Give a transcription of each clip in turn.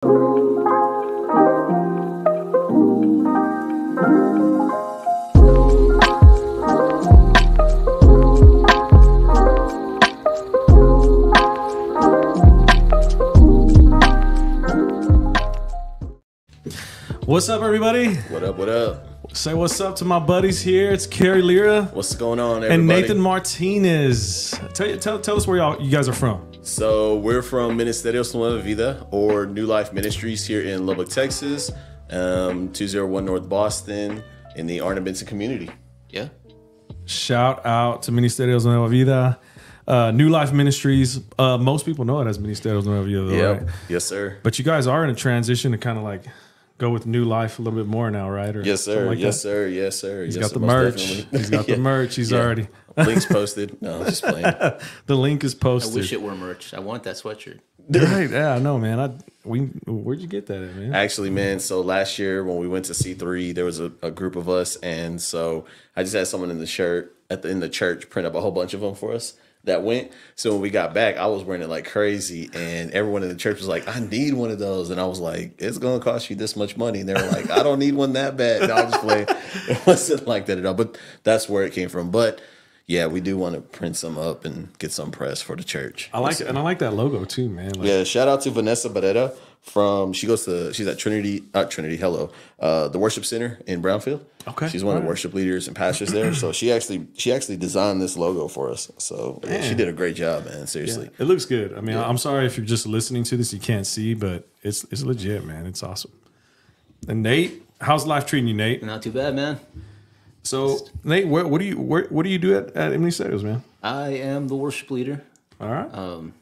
What's up, everybody? What up, what up? Say what's up to my buddies here. It's Kerry Lira. What's going on, everybody? And Nathan Martinez. Tell us where you guys are from. So we're from Ministerios Nueva Vida, or New Life Ministries, here in Lubbock, Texas, 201 North Boston, in the Arna Benson community. Yeah. Shout out to Ministerios Nueva Vida. New Life Ministries. Most people know it as Ministerios Nueva Vida, though, Yep. right? Yes, sir. But you guys are in a transition to kind of like go with New Life a little bit more now, right? Or Yes, sir. like Yes, that? sir. Yes, sir. He's yes, got the most merch. definitely. He's got the merch. He's already. Links posted. No, I'm just playing. The link is I posted. wish it were merch. I want that sweatshirt. Right? Yeah, I know, man. Where'd you get that at, man? Actually, man, so last year when we went to C3, there was a group of us, and so I just had someone in the church print up a whole bunch of them for us that went. So when we got back, I was wearing it like crazy, and everyone in the church was like, I need one of those. And I was like, it's going to cost you this much money. And they were like, I don't need one that bad. And I was just playing. It wasn't like that at all, but that's where it came from. But yeah, we do want to print some up and get some press for the church. I like it, and I like that logo too, man. Like, Yeah, shout out to Vanessa Barrera she's at Trinity, the worship center in Brownfield. Okay. She's one of the worship leaders and pastors there. So she actually designed this logo for us. So yeah, she did a great job, man. Seriously. it looks good. I mean, I'm sorry if you're just listening to this, you can't see, but it's legit, man. It's awesome. And Nate, how's life treating you, Nate? Not too bad, man. So Nate, what do you do at Ministerios, man? I am the worship leader. All right.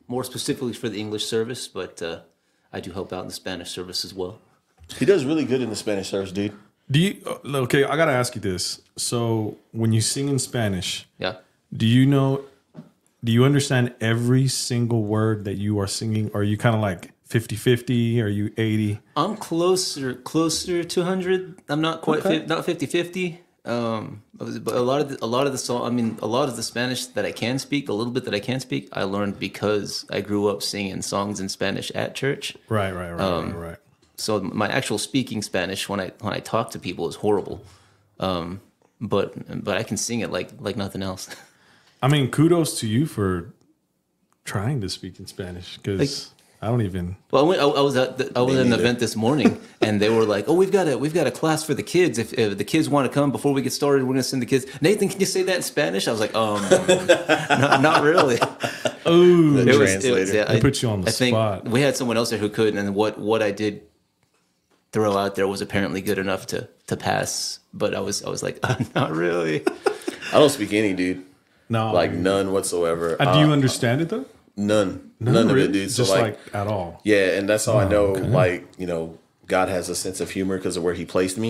More specifically for the English service, but I do help out in the Spanish service as well. He does really good in the Spanish service, dude. Okay, I gotta ask you this. So when you sing in Spanish, Yeah. do you understand every single word that you are singing? Or are you kind of like 50-50? Are you 80? I'm closer to 100. I'm not quite not 50-50. But a lot of the song, I mean, a lot of the Spanish that I can speak, a little bit that I can speak, I learned because I grew up singing songs in Spanish at church. Right. So my actual speaking Spanish when I talk to people is horrible. But I can sing it like nothing else. I mean, kudos to you for trying to speak in Spanish, because I don't even. Well, I was at an event this morning, and they were like, "Oh, we've got a class for the kids. If the kids want to come before we get started, we're going to send the kids." Nathan, can you say that in Spanish? I was like, not really. Oh, The translator. I put you on the spot. We had someone else there who could, and what I did throw out there was apparently good enough to pass. But I was like, not really. I don't speak any, dude. No, Like none whatsoever. do you understand it though? None really? of it, dude. So Just like at all. Yeah, and that's how I know, okay. like, God has a sense of humor because of where he placed me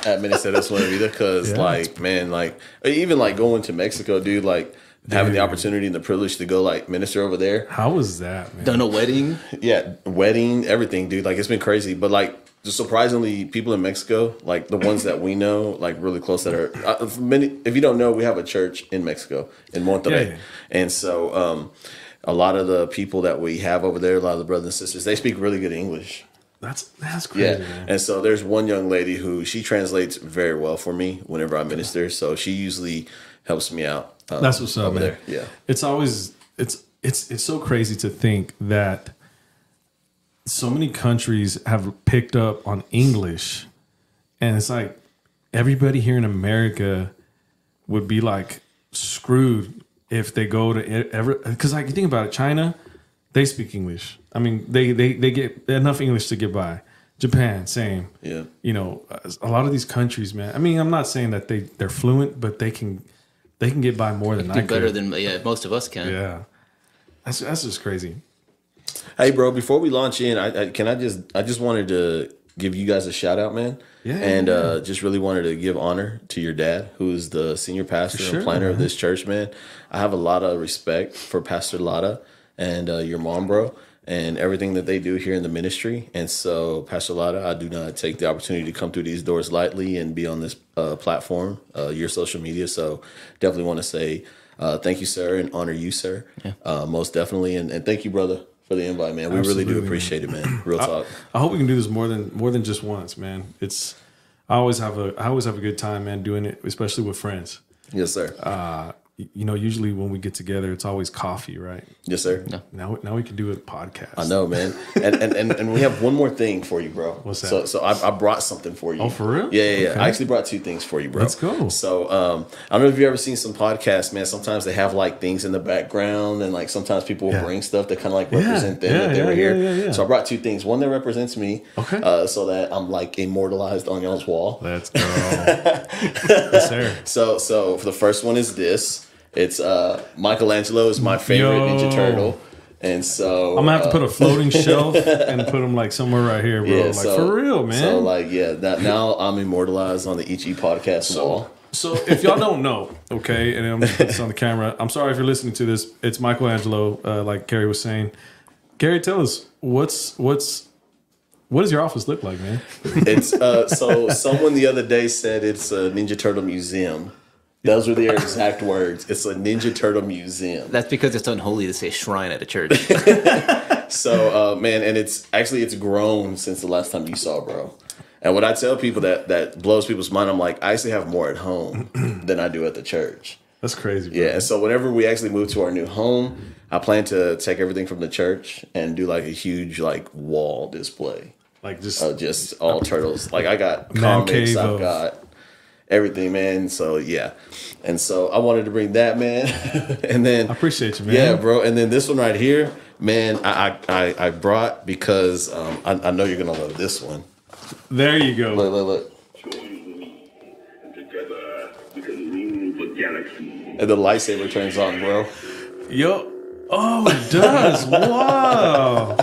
at Ministerios Nueva Vida. Because, like, man, like, even like going to Mexico, dude, like having the opportunity and the privilege to go like minister over there. How was that, man? Done a wedding. Yeah, wedding, everything, dude. Like, it's been crazy. But like, just surprisingly, people in Mexico, like the ones that we know, like really close, that are if you don't know, we have a church in Mexico in Monterrey, Yeah. and so a lot of the people that we have over there, a lot of the brothers and sisters, they speak really good English. That's crazy, man. And so there's one young lady who she translates very well for me whenever I minister. So she usually helps me out. That's what's up, over man. there. Yeah, It's always it's so crazy to think that so many countries have picked up on English, and it's like everybody here in America would be like screwed if they go to ever, because like you think about it, China, they speak English. I mean, they get enough English to get by. Japan, same. Yeah. A lot of these countries, man. I mean, I'm not saying that they're fluent, but they can get by more than I could. Better than most of us can. Yeah, that's just crazy. Hey, bro, before we launch in, I just wanted to give you guys a shout out, man. Yeah. And just really wanted to give honor to your dad, who is the senior pastor and planner of this church, man. I have a lot of respect for Pastor Lara and your mom, bro, and everything that they do here in the ministry. And so, Pastor Lara, I do not take the opportunity to come through these doors lightly and be on this platform, your social media. So definitely want to say thank you, sir, and honor you, sir. Yeah. Most definitely. And thank you, brother, for the invite, man. We really do appreciate it, man. Real talk. I hope we can do this more than just once, man. I always have a good time, man, doing it, especially with friends. Yes, sir. Usually when we get together, it's always coffee, right? Yes, sir. No. Now we can do a podcast. I know, man. And we have one more thing for you, bro. What's that? So I brought something for you. Oh, for real? Yeah. Okay. I actually brought 2 things for you, bro. Let's go. So I don't know if you've ever seen some podcasts, man. Sometimes they have like things in the background, and like sometimes people will bring stuff that kind of like represent them that they were here. Yeah. So I brought 2 things. One that represents me, okay, so that I'm like immortalized on y'all's wall. Let's go. Yes, sir. So for the first one is this. It's Michelangelo is my favorite Ninja Turtle. And so I'm gonna have to put a floating shelf and put them like somewhere right here, bro. Yeah, like for real, man. So like, now I'm immortalized on the Ichi podcast wall. So if y'all don't know, okay, and I'm gonna put this on the camera. I'm sorry if you're listening to this. It's Michelangelo, like Gary was saying. Gary, tell us what does your office look like, man? It's so someone the other day said it's a Ninja Turtle museum. Those were their exact words. It's a Ninja Turtle museum. That's because it's unholy to say shrine at a church. So, man, and it's grown since the last time you saw, bro. And what I tell people that blows people's mind, I'm like, I actually have more at home than I do at the church. That's crazy, bro. Yeah, and so whenever we actually move to our new home, I plan to take everything from the church and do like a huge like wall display. Like just all turtles. Like I got Man comics, cave I've got everything, man. So yeah, and so I wanted to bring that, man. And then I appreciate you, man. Yeah, bro. And then this one right here, man, I brought because I know you're gonna love this one. There you go. Look. And the lightsaber turns on, bro. Yo. Oh, it does. Wow.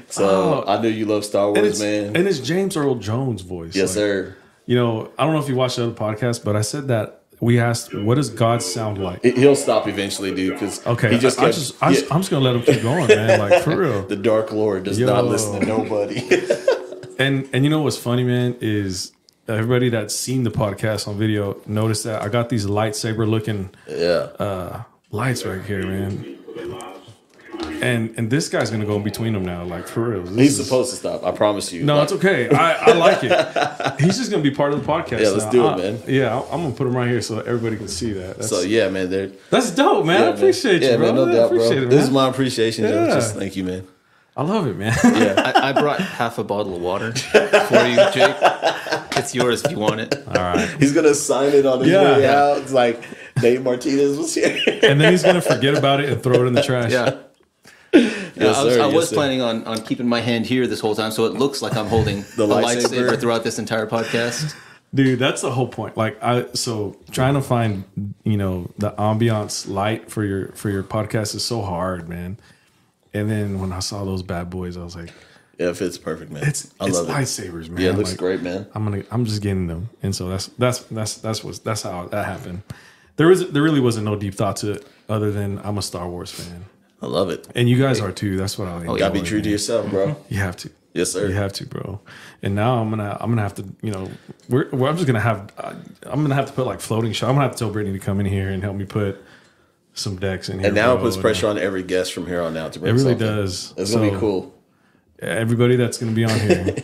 So I know you love Star Wars, man. And it's James Earl Jones' voice. Yes, sir. I don't know if you watched the other podcast, but I said that we asked, what does God sound like? He'll stop eventually, dude. Because okay, he just I'm just gonna let him keep going, man. Like for real. The Dark Lord does not listen to nobody. and you know what's funny, man, is everybody that's seen the podcast on video noticed that I got these lightsaber looking lights right here, man. And this guy's gonna go in between them now, like for real. He's supposed to stop. I promise you. No, it's okay. I like it. He's just gonna be part of the podcast. Yeah, let's do it, man. Yeah, I'm gonna put him right here so everybody can see that. So yeah, man, that's dope, man. I appreciate you, bro. Man, no doubt, bro. It, man. This is my appreciation, Joe. Just thank you, man. I love it, man. Yeah, I brought half a bottle of water for you, Jake. It's yours if you want it. All right. He's gonna sign it on his way out. It's like Dave Martinez was here, and then he's gonna forget about it and throw it in the trash. Yeah. I was planning on keeping my hand here this whole time, so it looks like I'm holding the lightsaber throughout this entire podcast. Dude, that's the whole point. Like, so trying to find the ambiance light for your podcast is so hard, man. And then when I saw those bad boys, I was like, yeah, it fits perfect, man. It's lightsabers, man. Yeah, it looks great, man. I'm just getting them, and so that's how that happened. There really wasn't no deep thought to it other than I'm a Star Wars fan. I love it. And you guys are too. That's what I enjoy. Gotta be true to yourself, bro. You have to. Yes, sir. You have to, bro. And now I'm gonna have to, I'm gonna have to put like floating show. I'm gonna have to tell Brittany to come in here and help me put some decks in here. And now it puts pressure on every guest from here on out to bring something. It really does. It's gonna be cool. Everybody that's gonna be on here,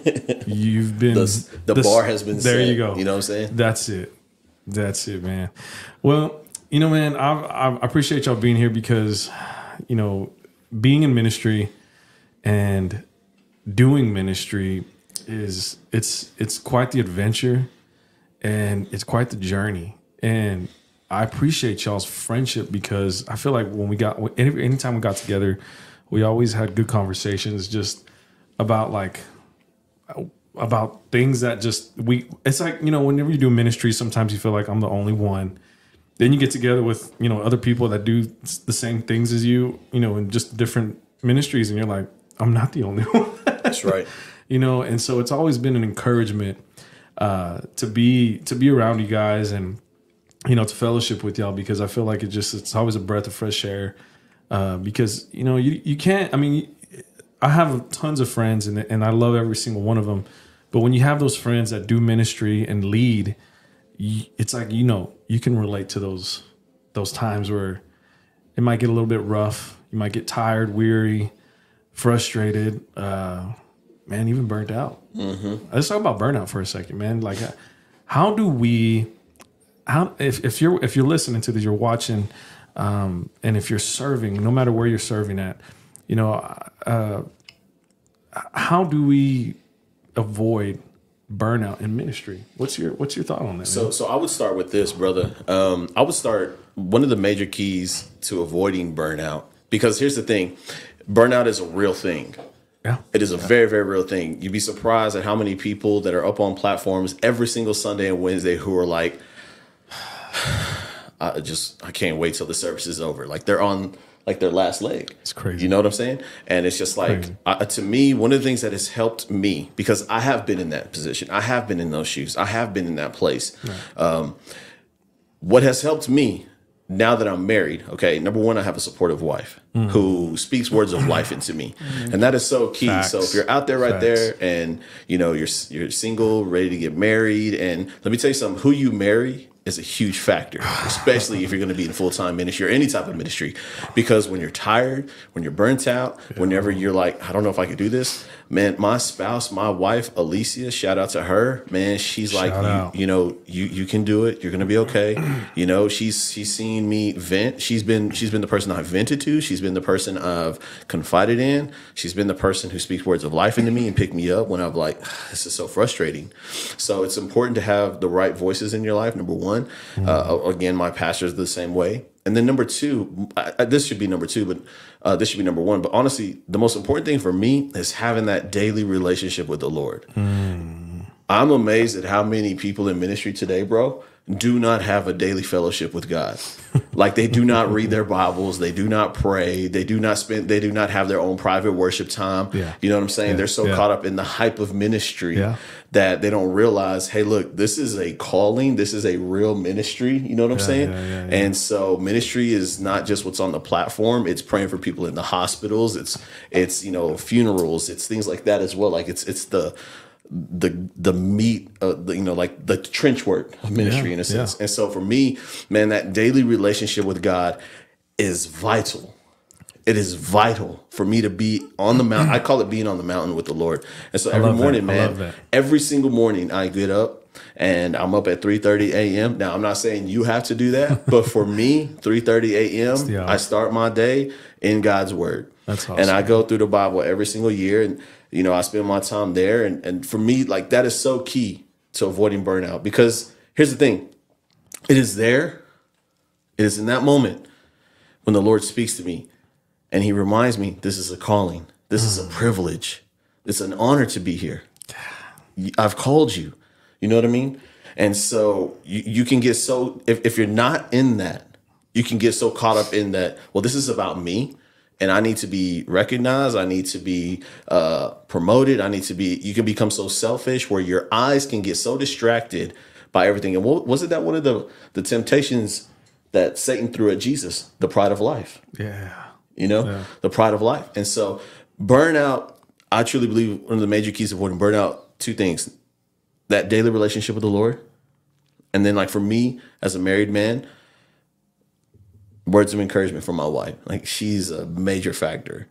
you've been the bar has been there. Set, you go. You know what I'm saying? That's it, man. Well, man, I appreciate y'all being here because, being in ministry and doing ministry it's quite the adventure and it's quite the journey. And I appreciate y'all's friendship because I feel like anytime we got together, we always had good conversations just about things that it's like, whenever you do ministry, sometimes you feel like I'm the only one. Then you get together with, other people that do the same things as you, in just different ministries. And you're like, I'm not the only one. That's right. And so it's always been an encouragement to be around you guys and, to fellowship with y'all, because I feel like it's always a breath of fresh air. Because, you can't, I have tons of friends and I love every single one of them. But when you have those friends that do ministry and lead, it's like, you can relate to those times where it might get a little bit rough. You might get tired, weary, frustrated, man, even burnt out. Let's talk about burnout for a second, man. Like, how do we? If you're listening to this, you're watching, and if you're serving, no matter where you're serving at, how do we avoid burnout in ministry? What's your thought on that? So I would start with this, brother. I would start one of the major keys to avoiding burnout, because here's the thing: burnout is a real thing. Yeah. It is a very, very real thing. You'd be surprised at how many people that are up on platforms every single Sunday and Wednesday who are like, I can't wait till the service is over. Like they're on like their last leg. It's crazy. You know what I'm saying? And it's just like, to me, one of the things that has helped me, because I have been in that position, I have been in those shoes, I have been in that place. Right. What has helped me now that I'm married, okay, number one, I have a supportive wife who speaks words of life into me. And that is so key. Facts. So if you're out there right there and, you're single, ready to get married, and let me tell you something, who you marry is a huge factor, especially if you're going to be in full-time ministry or any type of ministry. Because when you're tired, when you're burnt out, whenever you're like, I don't know if I could do this, man, my spouse, my wife, Alicia, shout out to her, man, she's like, you can do it. You're going to be okay. She's seen me vent. She's been the person I've vented to. She's been the person I've confided in. She's been the person who speaks words of life into me and pick me up when I'm like, this is so frustrating. So it's important to have the right voices in your life, number one. Again, my pastor is the same way. And then number two, this should be number two, but this should be number one. But honestly, the most important thing for me is having that daily relationship with the Lord. I'm amazed at how many people in ministry today, bro, do not have a daily fellowship with God. Like they do not read their Bibles. They do not pray. They do not have their own private worship time. Yeah. You know what I'm saying? Yeah. They're so caught up in the hype of ministry that they don't realize, hey, look, this is a calling. This is a real ministry. You know what I'm saying? And so ministry is not just what's on the platform. It's praying for people in the hospitals. It's funerals. It's things like that as well. Like it's the meat, like the trench work of ministry in a sense. And so for me, man, that daily relationship with God is vital. It is vital for me to be on the mountain. I call it being on the mountain with the Lord. And so every morning, man, every single morning I get up and I'm up at 3:30 a.m. Now, I'm not saying you have to do that, but for me, 3:30 a.m., I start my day in God's word. That's awesome. And I go through the Bible every single year, and I spend my time there. And for me, like that is so key to avoiding burnout, because here's the thing. It is there. It is in that moment when the Lord speaks to me and he reminds me, this is a calling. This is a privilege. It's an honor to be here. I've called you. You know what I mean? And so you can get so, if you're not in that, you can get so caught up in that, well, this is about me. And I need to be recognized. I need to be promoted. You can become so selfish where your eyes can get so distracted by everything. And wasn't that one of the temptations that Satan threw at Jesus? The pride of life. The pride of life. And so burnout, I truly believe one of the major keys of avoiding burnout, two things: that daily relationship with the Lord. And then like for me as a married man, words of encouragement from my wife. Like she's a major factor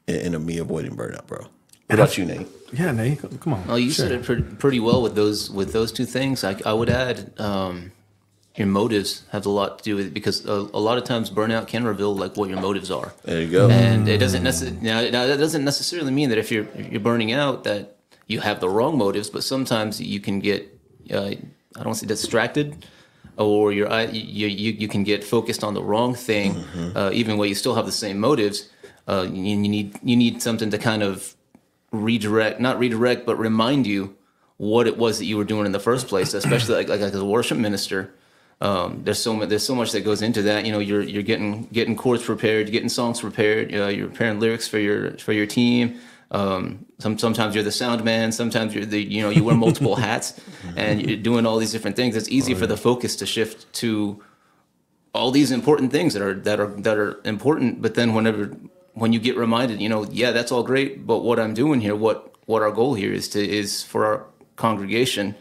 in me avoiding burnout, bro. What about you, Nate? Yeah, Nate, come on. Oh, you said it pretty well with those two things. I would add your motives have a lot to do with it, because a lot of times burnout can reveal like what your motives are. There you go. And it doesn't now that doesn't necessarily mean that if you're burning out that you have the wrong motives, but sometimes you can get I don't want to say distracted, or you can get focused on the wrong thing, even though you still have the same motives. You need something to kind of not redirect, but remind you what it was that you were doing in the first place. Especially like as a worship minister, there's so much that goes into that. You're getting chords prepared, getting songs prepared. You're preparing lyrics for your team. Sometimes you're the sound man. Sometimes you wear multiple hats, and you're doing all these different things. It's easy for the focus to shift to all these important things that are important. But then when you get reminded, that's all great, but what I'm doing here, what our goal here is for our congregation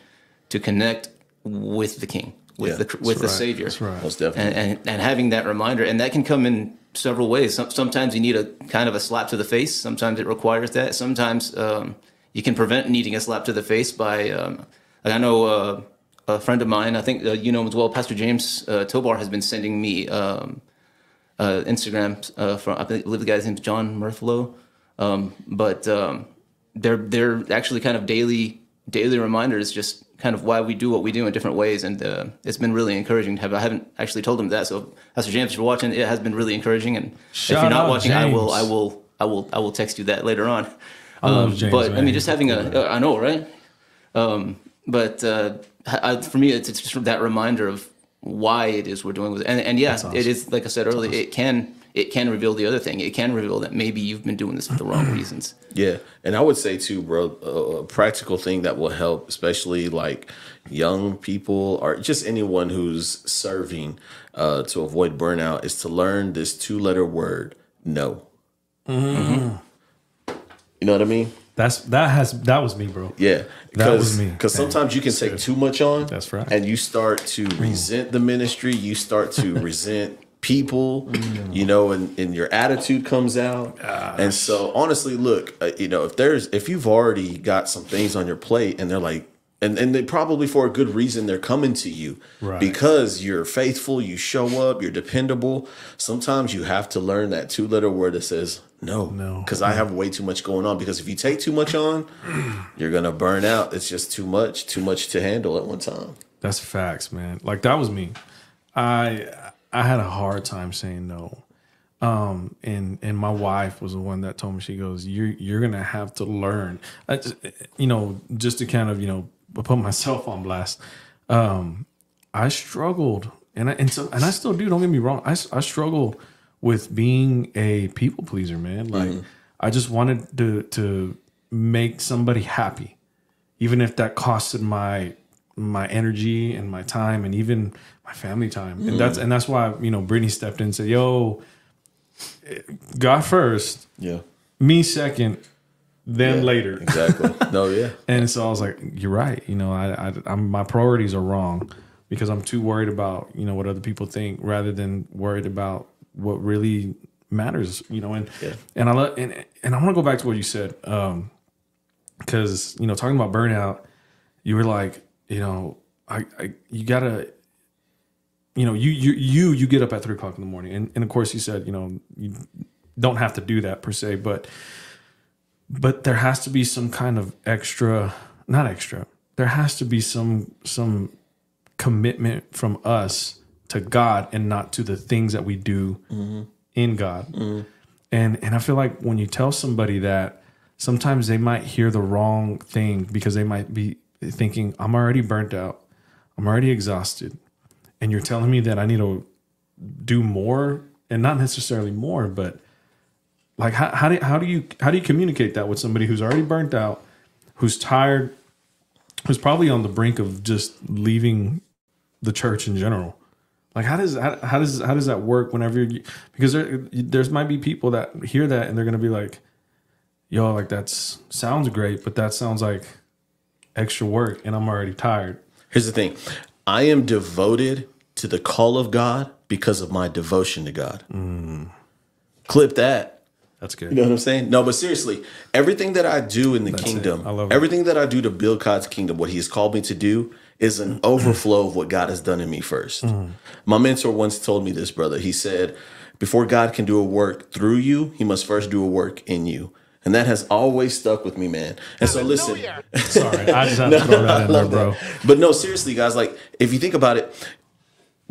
to connect with the King. with Yeah, the Savior. That's right. Most definitely. And having that reminder, and that can come in several ways. Sometimes you need a kind of a slap to the face. Sometimes it requires that. Sometimes you can prevent needing a slap to the face by, like I know a friend of mine, I think you know him as well, Pastor James Tobar has been sending me Instagram from, I believe the guy's name's John Murthlow. They're actually kind of daily reminders, just kind of why we do what we do in different ways, and it's been really encouraging to have. I haven't actually told him that, so Pastor James, if you're watching, it has been really encouraging. And if you're not watching, James. I will text you that later on. I love James, but man. I mean, just having I know, right? For me, it's just that reminder of why it is we're doing with it. And yeah, awesome. it is, like I said earlier, it can reveal the other thing. It can reveal that maybe you've been doing this for the wrong reasons. Yeah, and I would say too, bro, a practical thing that will help, especially like young people or just anyone who's serving to avoid burnout, is to learn this 2-letter word, no. Mm-hmm. You know what I mean? That was me, bro. Yeah, That was me. Because sometimes you can take too much on. That's right. And you start to resent the ministry. You start to resent people, you know, and your attitude comes out. And so honestly, look, you know, if you've already got some things on your plate and they're like, and they probably for a good reason, they're coming to you because you're faithful, you show up, you're dependable. Sometimes you have to learn that 2-letter word that says no, because I have way too much going on. Because if you take too much on, you're going to burn out. It's just too much to handle at one time. That's facts, man. Like that was me. I had a hard time saying no. And my wife was the one that told me, she goes, you're going to have to learn, you know, just to kind of, you know, put myself on blast. I struggled and I still do, don't get me wrong. I struggle with being a people pleaser, man. Like I just wanted to make somebody happy, even if that costed my energy and my time and even my family time. And that's why, you know, Brittany stepped in and said, yo, God first, me second, then later. Exactly. No, yeah. And so I was like, you're right. You know, I'm my priorities are wrong because I'm too worried about, you know, what other people think rather than worried about what really matters, you know. And I love and I want to go back to what you said, because you know, talking about burnout, you were like, you know, you gotta, you know, you get up at 3:00 in the morning, and of course you said, you know, you don't have to do that per se, but there has to be some kind of not extra. There has to be some commitment from us to God and not to the things that we do in God. And I feel like when you tell somebody that, sometimes they might hear the wrong thing because they might be thinking, I'm already burnt out, I'm already exhausted, and you're telling me that I need to do more, and not necessarily more, but like how do you communicate that with somebody who's already burnt out, who's tired, who's probably on the brink of just leaving the church in general? Like how does that work whenever because there's might be people that hear that and they're gonna be like, yo, like sounds great, but that sounds like extra work and I'm already tired. Here's the thing. I am devoted to the call of God because of my devotion to God. Clip that. That's good. You know what I'm saying? No, but seriously, everything that I do in the kingdom, I love everything that I do to build God's kingdom, what he's called me to do is an overflow of what God has done in me first. My mentor once told me this, brother. He said, before God can do a work through you, he must first do a work in you. And that has always stuck with me, man. And so listen. Sorry, I just have to throw that in there, bro. But no, seriously, guys, like if you think about it,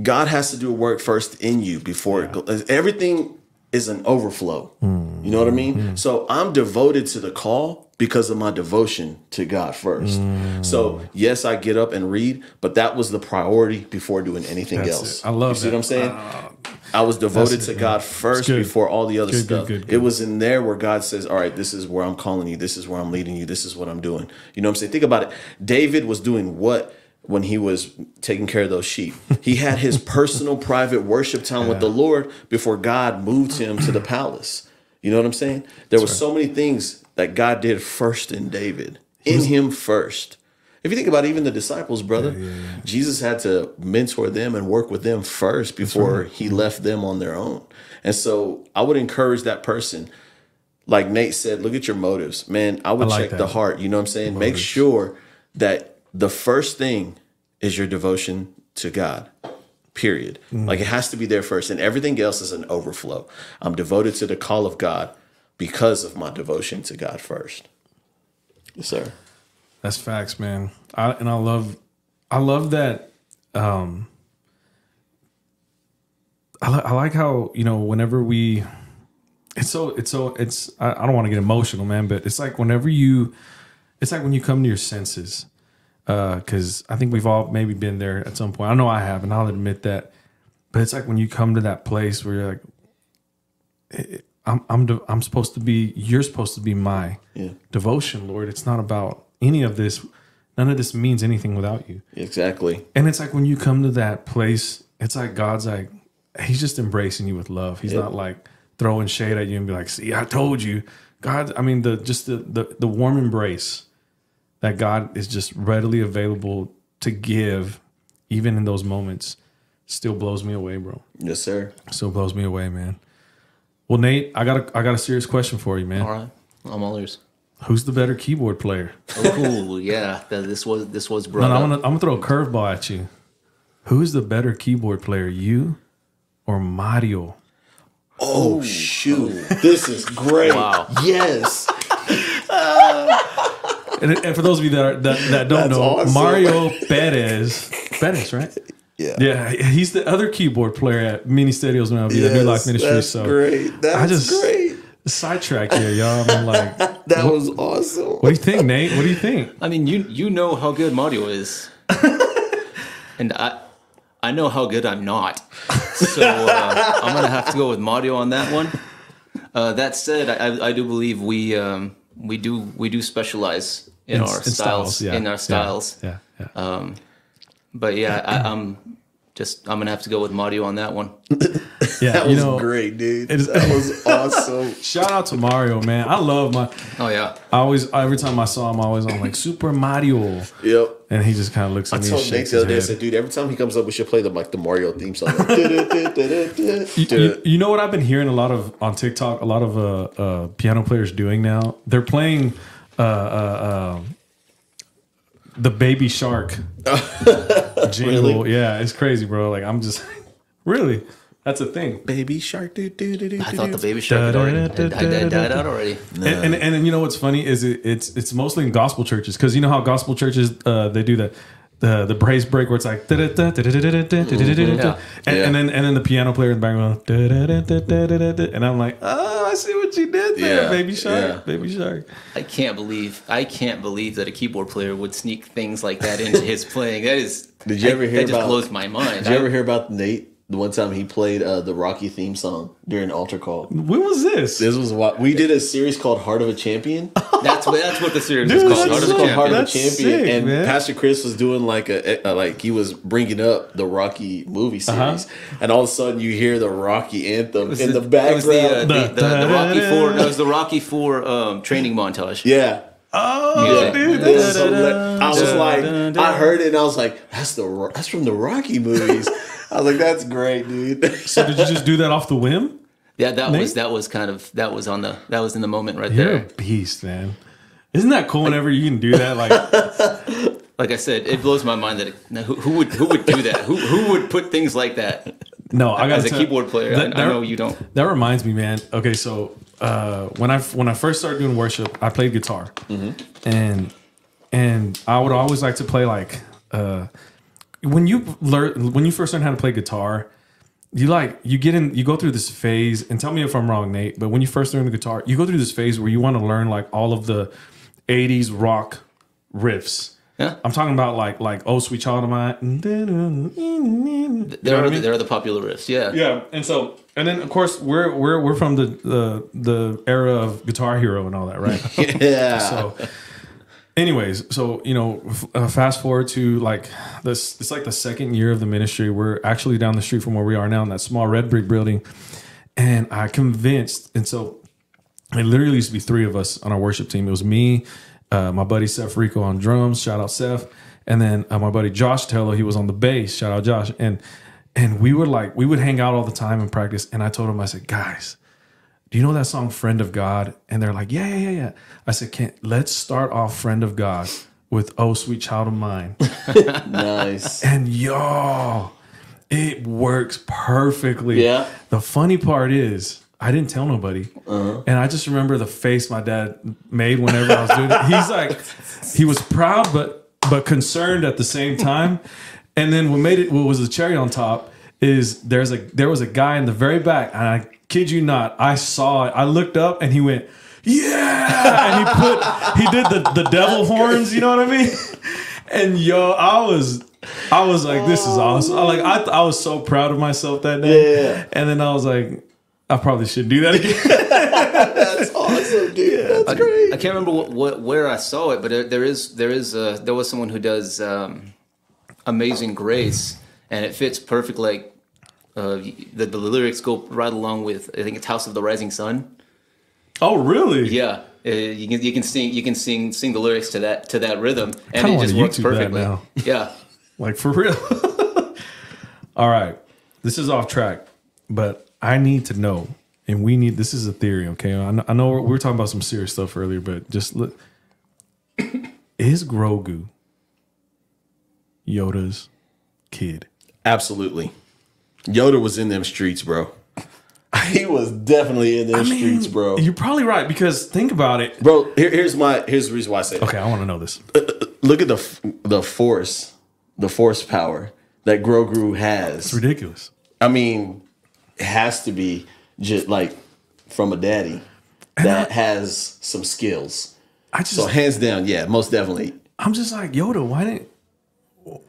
God has to do a work first in you before everything is an overflow. You know what I mean? So I'm devoted to the call because of my devotion to God first. So yes, I get up and read, but that was the priority before doing anything else. I love you see what I'm saying? I was devoted to God first before all the other stuff. Good. It was in there where God says, all right, this is where I'm calling you. This is where I'm leading you. This is what I'm doing. You know what I'm saying? Think about it. David was doing what when he was taking care of those sheep? He had his personal private worship time with the Lord before God moved him to the palace. You know what I'm saying? There were so many things that God did first in David, in him first. If you think about it, even the disciples, brother, Jesus had to mentor them and work with them first before he left them on their own. And so I would encourage that person, like Nate said, look at your motives. Man, I would check the heart. You know what I'm saying? Make sure that the first thing is your devotion to God. Period. Like it has to be there first, and everything else is an overflow. I'm devoted to the call of God because of my devotion to God first. Yes, sir. That's facts, man. I love that. I like how, you know, whenever I don't want to get emotional, man, but it's like when you come to your senses. Because I think we've all maybe been there at some point. I know I have, and I'll admit that. But it's like when you come to that place where you're like, I'm supposed to be. You're supposed to be my devotion, Lord. It's not about any of this. None of this means anything without you. Exactly. And it's like when you come to that place, it's like God's like, He's just embracing you with love. He's not like throwing shade at you and be like, "See, I told you." God, I mean, the warm embrace that God is just readily available to give, even in those moments, still blows me away, bro. Yes, sir. Still blows me away, man. Well, Nate, I got a serious question for you, man. All right, I'm all ears. Who's the better keyboard player? Oh yeah, this was brought No, up. I'm gonna throw a curveball at you. Who's the better keyboard player, you or Mario? Oh shoot, this is great. Wow. Yes. And for those of you that don't know, awesome. Mario Perez, right? Yeah. He's the other keyboard player at Mini Stadios now, the New Life Ministry. That's So great. That's great. Sidetrack here, y'all. I'm like, That was awesome. what do you think, Nate? What do you think? I mean, you know how good Mario is, and I know how good I'm not. So I'm gonna have to go with Mario on that one. That said, I do believe we do specialize in our styles. In our styles. Yeah. But yeah, I'm gonna have to go with Mario on that one. Yeah, That was great, dude. That was awesome. Shout out to Mario, man. I love my. Oh yeah. Every time I saw him, I was on like Super Mario. Yep. And he just kind of looks at me and told Nate shakes the other day, I his said, head. dude, every time he comes up, we should play the Mario theme song. You know what I've been hearing a lot of on TikTok, a lot of piano players doing now? They're playing the Baby Shark jingle. Really? Yeah, it's crazy, bro. Like I'm just really, that's a thing. Baby Shark. I thought the Baby Shark had already died out already. And you know what's funny is it's mostly in gospel churches, because you know how gospel churches they do the praise break where it's like and then the piano player in the background and I'm like, oh, I see what you did there, Baby Shark, Baby Shark. I can't believe that a keyboard player would sneak things like that into his playing. That is. Did you ever hear that just about? blows my mind. Did you ever hear about Nate? The one time he played the Rocky theme song during altar call. When was this? This was what we did a series called Heart of a Champion. That's what the series is called. Heart of a Champion. Sick, and man. Pastor Chris was doing like he was bringing up the Rocky movie series, and all of a sudden you hear the Rocky anthem in the background. It was the Rocky IV. No, it was the Rocky IV training montage. Yeah. Oh, dude, that's I was like, I heard it and I was like, that's from the Rocky movies. I was like, that's great, dude. So did you just do that off the whim? Yeah, that was in the moment right You're there. a beast, man. Isn't that cool whenever you can do that? Like I said, it blows my mind that who would do that? Who would put things like that? No, I got as a keyboard player. I know you don't. That reminds me, man. Okay, so when I first started doing worship, I played guitar, and I would always like to play like when you first learn how to play guitar, you go through this phase. And tell me if I'm wrong, Nate. But when you first learn the guitar, you go through this phase where you want to learn like all of the '80s rock riffs. Yeah, I'm talking about like "Oh Sweet Child of Mine." There are the popular riffs. Yeah, yeah, and then of course we're from the era of Guitar Hero and all that, right? Yeah. So, anyways, so fast forward to like this. It's like the second year of the ministry. We're actually down the street from where we are now in that small red brick building, and I convinced. And so, it literally used to be three of us on our worship team. It was me. my buddy Seth Rico on drums, shout out Seth, and then my buddy Josh Tello, he was on the bass, shout out Josh, and we would hang out all the time and practice. And I told him, I said, guys, do you know that song "Friend of God"? And they're like, yeah. I said, let's start off "Friend of God" with "Oh Sweet Child of Mine." Nice. And y'all, it works perfectly. Yeah. The funny part is, I didn't tell nobody. And I just remember the face my dad made whenever I was doing it. He's like, he was proud, but concerned at the same time. And then what was the cherry on top is there was a guy in the very back, and I kid you not, I saw it. I looked up and he went, yeah, and he did the devil horns, you know what I mean? And yo, I was like, this is awesome. I was so proud of myself that day. Yeah. And then I was like, I probably should do that again. That's awesome, dude. That's great. I can't remember where I saw it, but there was someone who does Amazing Grace, and it fits perfect. Like the lyrics go right along with, I think it's House of the Rising Sun. Oh, really? Yeah, you can sing the lyrics to that rhythm, and it just wanna works YouTube that perfectly. now. Yeah, Like, for real. All right, this is off track, but I need to know, and this is a theory, okay? I know we were talking about some serious stuff earlier, but just look. Is Grogu Yoda's kid? Absolutely. Yoda was in them streets, bro. He was definitely in them streets, bro. You're probably right, because think about it. Bro, here's the reason why I say that. Okay, I want to know this. Look at the force power that Grogu has. It's ridiculous. I mean, it has to be just like from a daddy that has some skills. So hands down, yeah, most definitely. I'm just like, Yoda,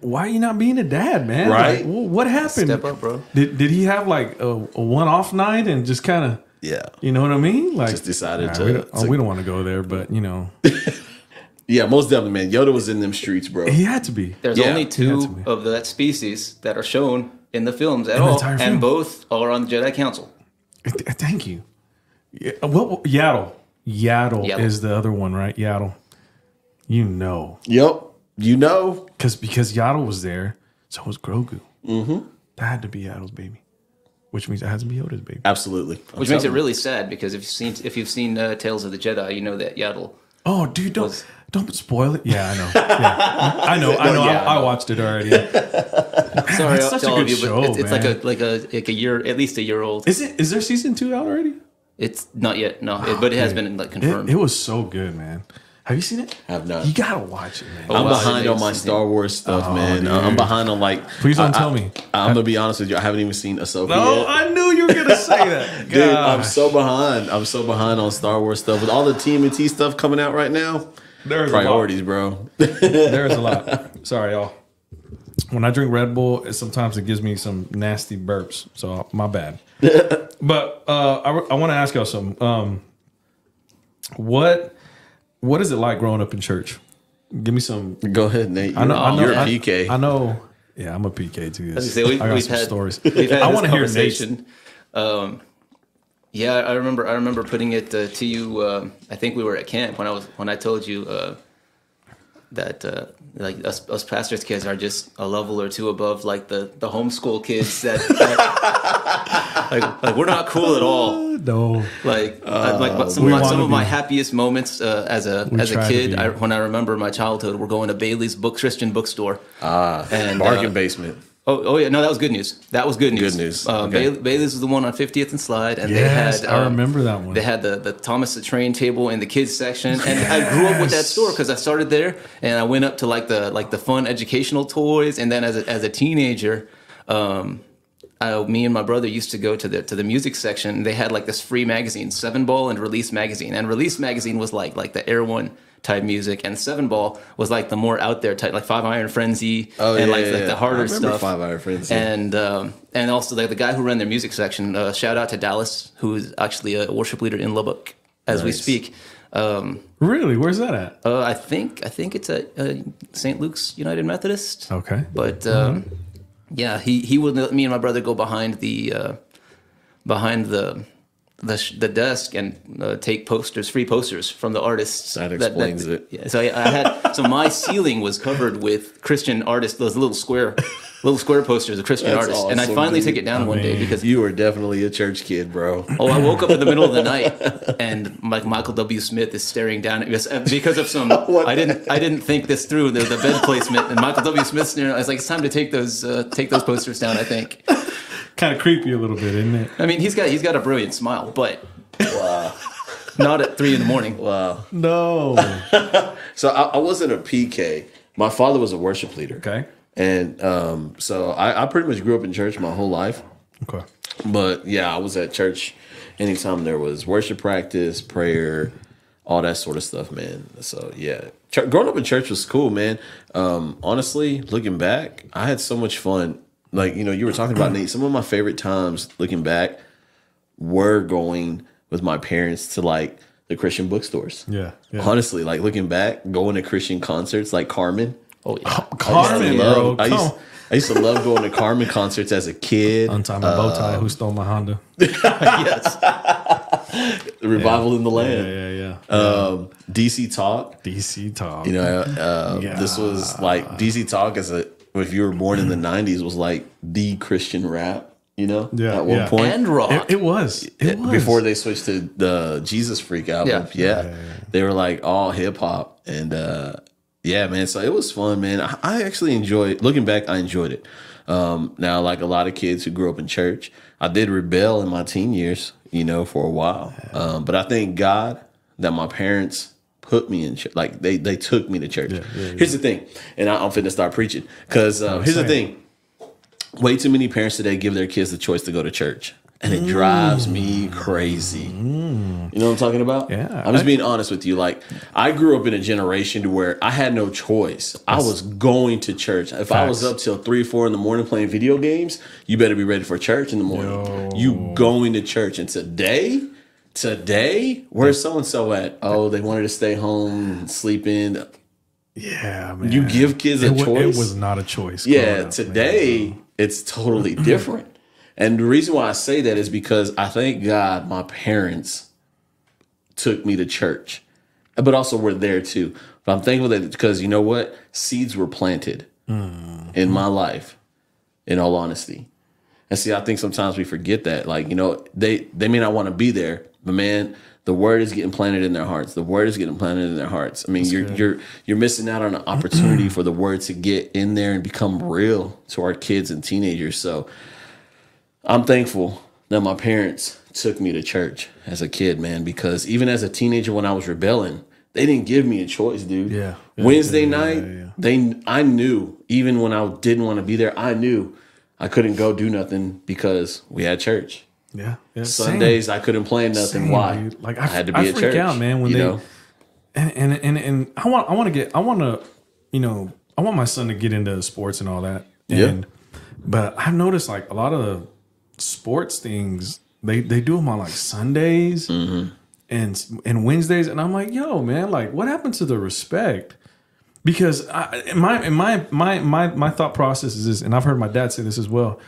why are you not being a dad, man? Right. Like, what happened? step up, bro. Did he have like a one-off night and just kind of, Yeah. you know what I mean? Like, Just decided we don't want to go there, but you know, Yeah, most definitely, man. Yoda was in them streets, bro. he had to be. There's Yeah. only It had to two be. of that species that are shown in the films at the all, entire film. and both are on the Jedi Council. Thank you. Yeah, Yaddle. Yaddle is the other one, right? Yaddle. You know, Yep. You know. because Yaddle was there, so was Grogu. Mm-hmm. That had to be Yaddle's baby, which means it has to be Yoda's baby. Absolutely. Which makes it really sad, because if you've seen Tales of the Jedi, you know that Yaddle. Oh, dude, don't spoil it. Yeah, I know. Yeah. I know. I watched it already. Sorry It's such to a all of good you, but show, it's man. like a year, at least a year old. Is there season 2 out already? It's not yet, no, but it has been like confirmed. It was so good, man. Have you seen it? Have not. You gotta watch it, man. Oh, I'm wow. behind on my Star Wars stuff, man. dude. I'm behind on like. Please don't tell me. I'm gonna be honest with you. I haven't even seen Ahsoka No, yet. I knew you were gonna say that. Dude, I'm Gosh. so behind. I'm so behind on Star Wars stuff with all the TMNT stuff coming out right now. There's Priorities, bro. There's a lot. Sorry, y'all. When I drink Red Bull, sometimes it gives me some nasty burps. So my bad. But I want to ask y'all something. What is it like growing up in church? Give me some. Go ahead, Nate. You're a PK. I know. Yeah, I'm a PK too. I was gonna say, we've got some had stories. We've had I this want to hear Nate's. conversation. Yeah, I remember putting it to you. I think we were at camp when I told you that like us pastors' kids are just a level or two above like the homeschool kids that like we're not cool at all. No. Some of my happiest moments as a try to kid, be. when I remember my childhood, we're going to Bailey's Christian bookstore. And Bargain basement. Oh yeah, no, that was good news. That was good news. Good news. Okay. Bailey's was the one on 50th and Slide, and Yes, they had I remember that one. They had the Thomas the Train table in the kids section, and I grew up with that store because I started there, and I went up to like the fun educational toys, and then as a teenager, me and my brother used to go to the music section. They had like this free magazine, 7 Ball and Release magazine, and Release magazine was like the Air One type music, and 7 Ball was like the more out there type, like 5 Iron Frenzy, and like the harder I remember stuff. 5 Iron Frenzy. And also like the guy who ran their music section. Shout out to Dallas, who is actually a worship leader in Lubbock as we Nice. speak. Really? Where's that at? I think it's at St. Luke's United Methodist. Okay. But yeah, he would let me and my brother go behind the the desk and take free posters from the artists. That explains it. Yeah, so I had my ceiling was covered with Christian artists, those little square posters of Christian That's artists, and I awesome, finally dude. took it down one day because You were definitely a church kid, bro. oh, I woke up in the middle of the night and like Michael W. Smith is staring down at me because of some I didn't think this through the bed placement, and Michael W. Smith staring. I was like, it's time to take those posters down. I think. Kind of creepy a little bit, isn't it? I mean, he's got a brilliant smile, but Wow. not at 3 a.m. Wow. No. So I wasn't a PK. My father was a worship leader. Okay. And so I pretty much grew up in church my whole life. Okay. But yeah, I was at church anytime there was worship practice, prayer, all that sort of stuff, man. So yeah, growing up in church was cool, man. Honestly, looking back, I had so much fun. Like, you were talking about, Nate, some of my favorite times looking back were going with my parents to like the Christian bookstores. Yeah. Honestly, like looking back, going to Christian concerts like Carmen. Oh yeah, Carmen, bro. I used to love going to Carmen concerts as a kid. Untie my bow tie. Who stole my Honda? yes. The Revival in the Land. Yeah. DC Talk. DC Talk. This was like DC Talk if you were born in the 90s was like the Christian rap, at one point. And rock. It was. It was. Before they switched to the Jesus Freak album. Yeah. They were like all hip hop. And yeah, man. So it was fun, man. I actually enjoyed, looking back, I enjoyed it. Now, like a lot of kids who grew up in church, I did rebel in my teen years, for a while. But I thank God that my parents put me in church. Like they took me to church. Here's the thing, and I'm finna start preaching because here's the thing. Way too many parents today give their kids the choice to go to church, and it drives me crazy. You know what I'm talking about? Yeah. I'm just being honest with you. Like I grew up in a generation to where I had no choice. I was going to church. If I was up till 3 or 4 in the morning playing video games, you better be ready for church in the morning. You going to church, and Today, where's so-and-so at? Oh, they wanted to stay home and sleep in. Yeah, man. You give kids a choice? It was not a choice. Yeah, today, it's totally different. And the reason why I say that is because I thank God my parents took me to church, but also were there too. But I'm thankful that because you know what? Seeds were planted in my life, in all honesty. And see, I think sometimes we forget that. Like, they may not want to be there, but man, the word is getting planted in their hearts. The word is getting planted in their hearts. I mean, you're missing out on an opportunity for the word to get in there and become real to our kids and teenagers. So I'm thankful that my parents took me to church as a kid, man, because even as a teenager when I was rebelling, they didn't give me a choice, dude. Yeah. Wednesday night, I knew, even when I didn't want to be there, I knew I couldn't go do nothing because we had church. Yeah. Sundays I couldn't plan nothing. Same, Why? dude. Like I had to be at church. Out, man. When and I want my son to get into sports and all that. But I've noticed like a lot of the sports things they do them on like Sundays and Wednesdays, and I'm like, yo, man, like what happened to the respect? Because my thought process is this, and I've heard my dad say this as well.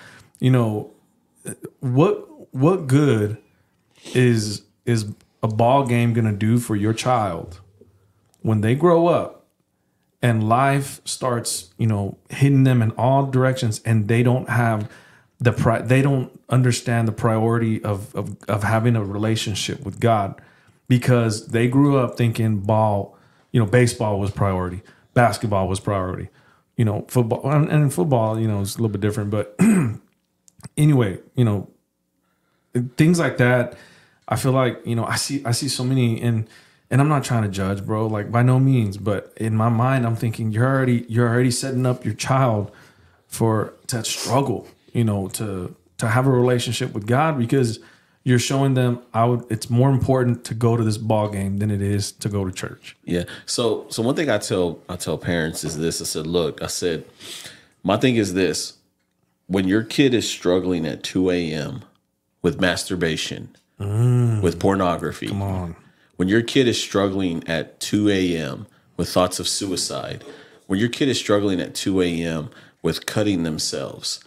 What good is a ball game gonna do for your child when they grow up and life starts, hitting them in all directions, and they don't have they don't understand the priority of having a relationship with God, because they grew up thinking baseball was priority, basketball was priority, football, and football, is a little bit different, but anyway, things like that. I feel like, I see so many, and I'm not trying to judge, bro, like by no means, but in my mind, I'm thinking you're already setting up your child to struggle, to have a relationship with God, because you're showing them it's more important to go to this ball game than it is to go to church. Yeah. So one thing I tell parents is this. I said, my thing is this: when your kid is struggling at 2 a.m. with masturbation, with pornography, come on. When your kid is struggling at 2 a.m. with thoughts of suicide, when your kid is struggling at 2 a.m. with cutting themselves,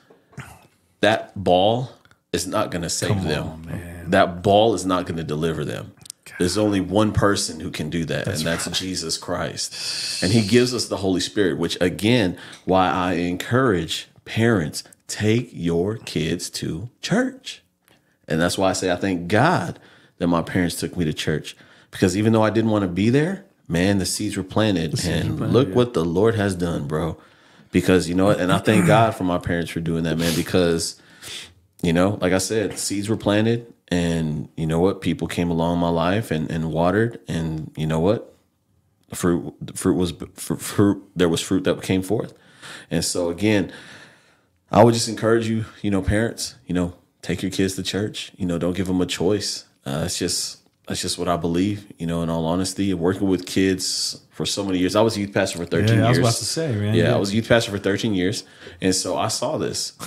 that ball is not going to save them. Man. that ball is not going to deliver them. There's only one person who can do that, and that's Jesus Christ. And he gives us the Holy Spirit, which, again, why I encourage parents, take your kids to church. And that's why I say I thank God that my parents took me to church. Because even though I didn't want to be there, man, the seeds were planted. Look what the Lord has done, bro. Because, you know what? And I thank God for my parents for doing that, man, because, you know, like I said, seeds were planted. And you know what? People came along in my life and watered, and you know what? Fruit was fruit. There was fruit that came forth. And so again, I would just encourage you, you know, parents, you know, take your kids to church. You know, don't give them a choice. That's just what I believe. You know, in all honesty, working with kids for so many years. I was a youth pastor for 13 years. I was about to say, man. Yeah, I was a youth pastor for 13 years, and so I saw this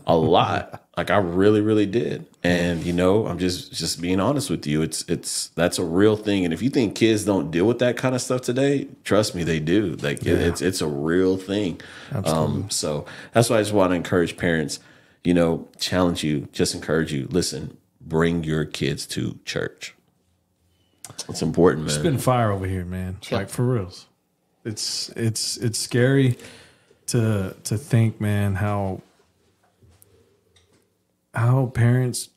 a lot. Like I really, really did. And you know, I'm just being honest with you. That's a real thing. And if you think kids don't deal with that kind of stuff today, trust me, they do. Like it's a real thing. So that's why I just want to encourage parents, you know, challenge you, just encourage you. Listen, bring your kids to church. It's important, man. It's been fire over here, man. Like for reals. It's scary to think, man, how parents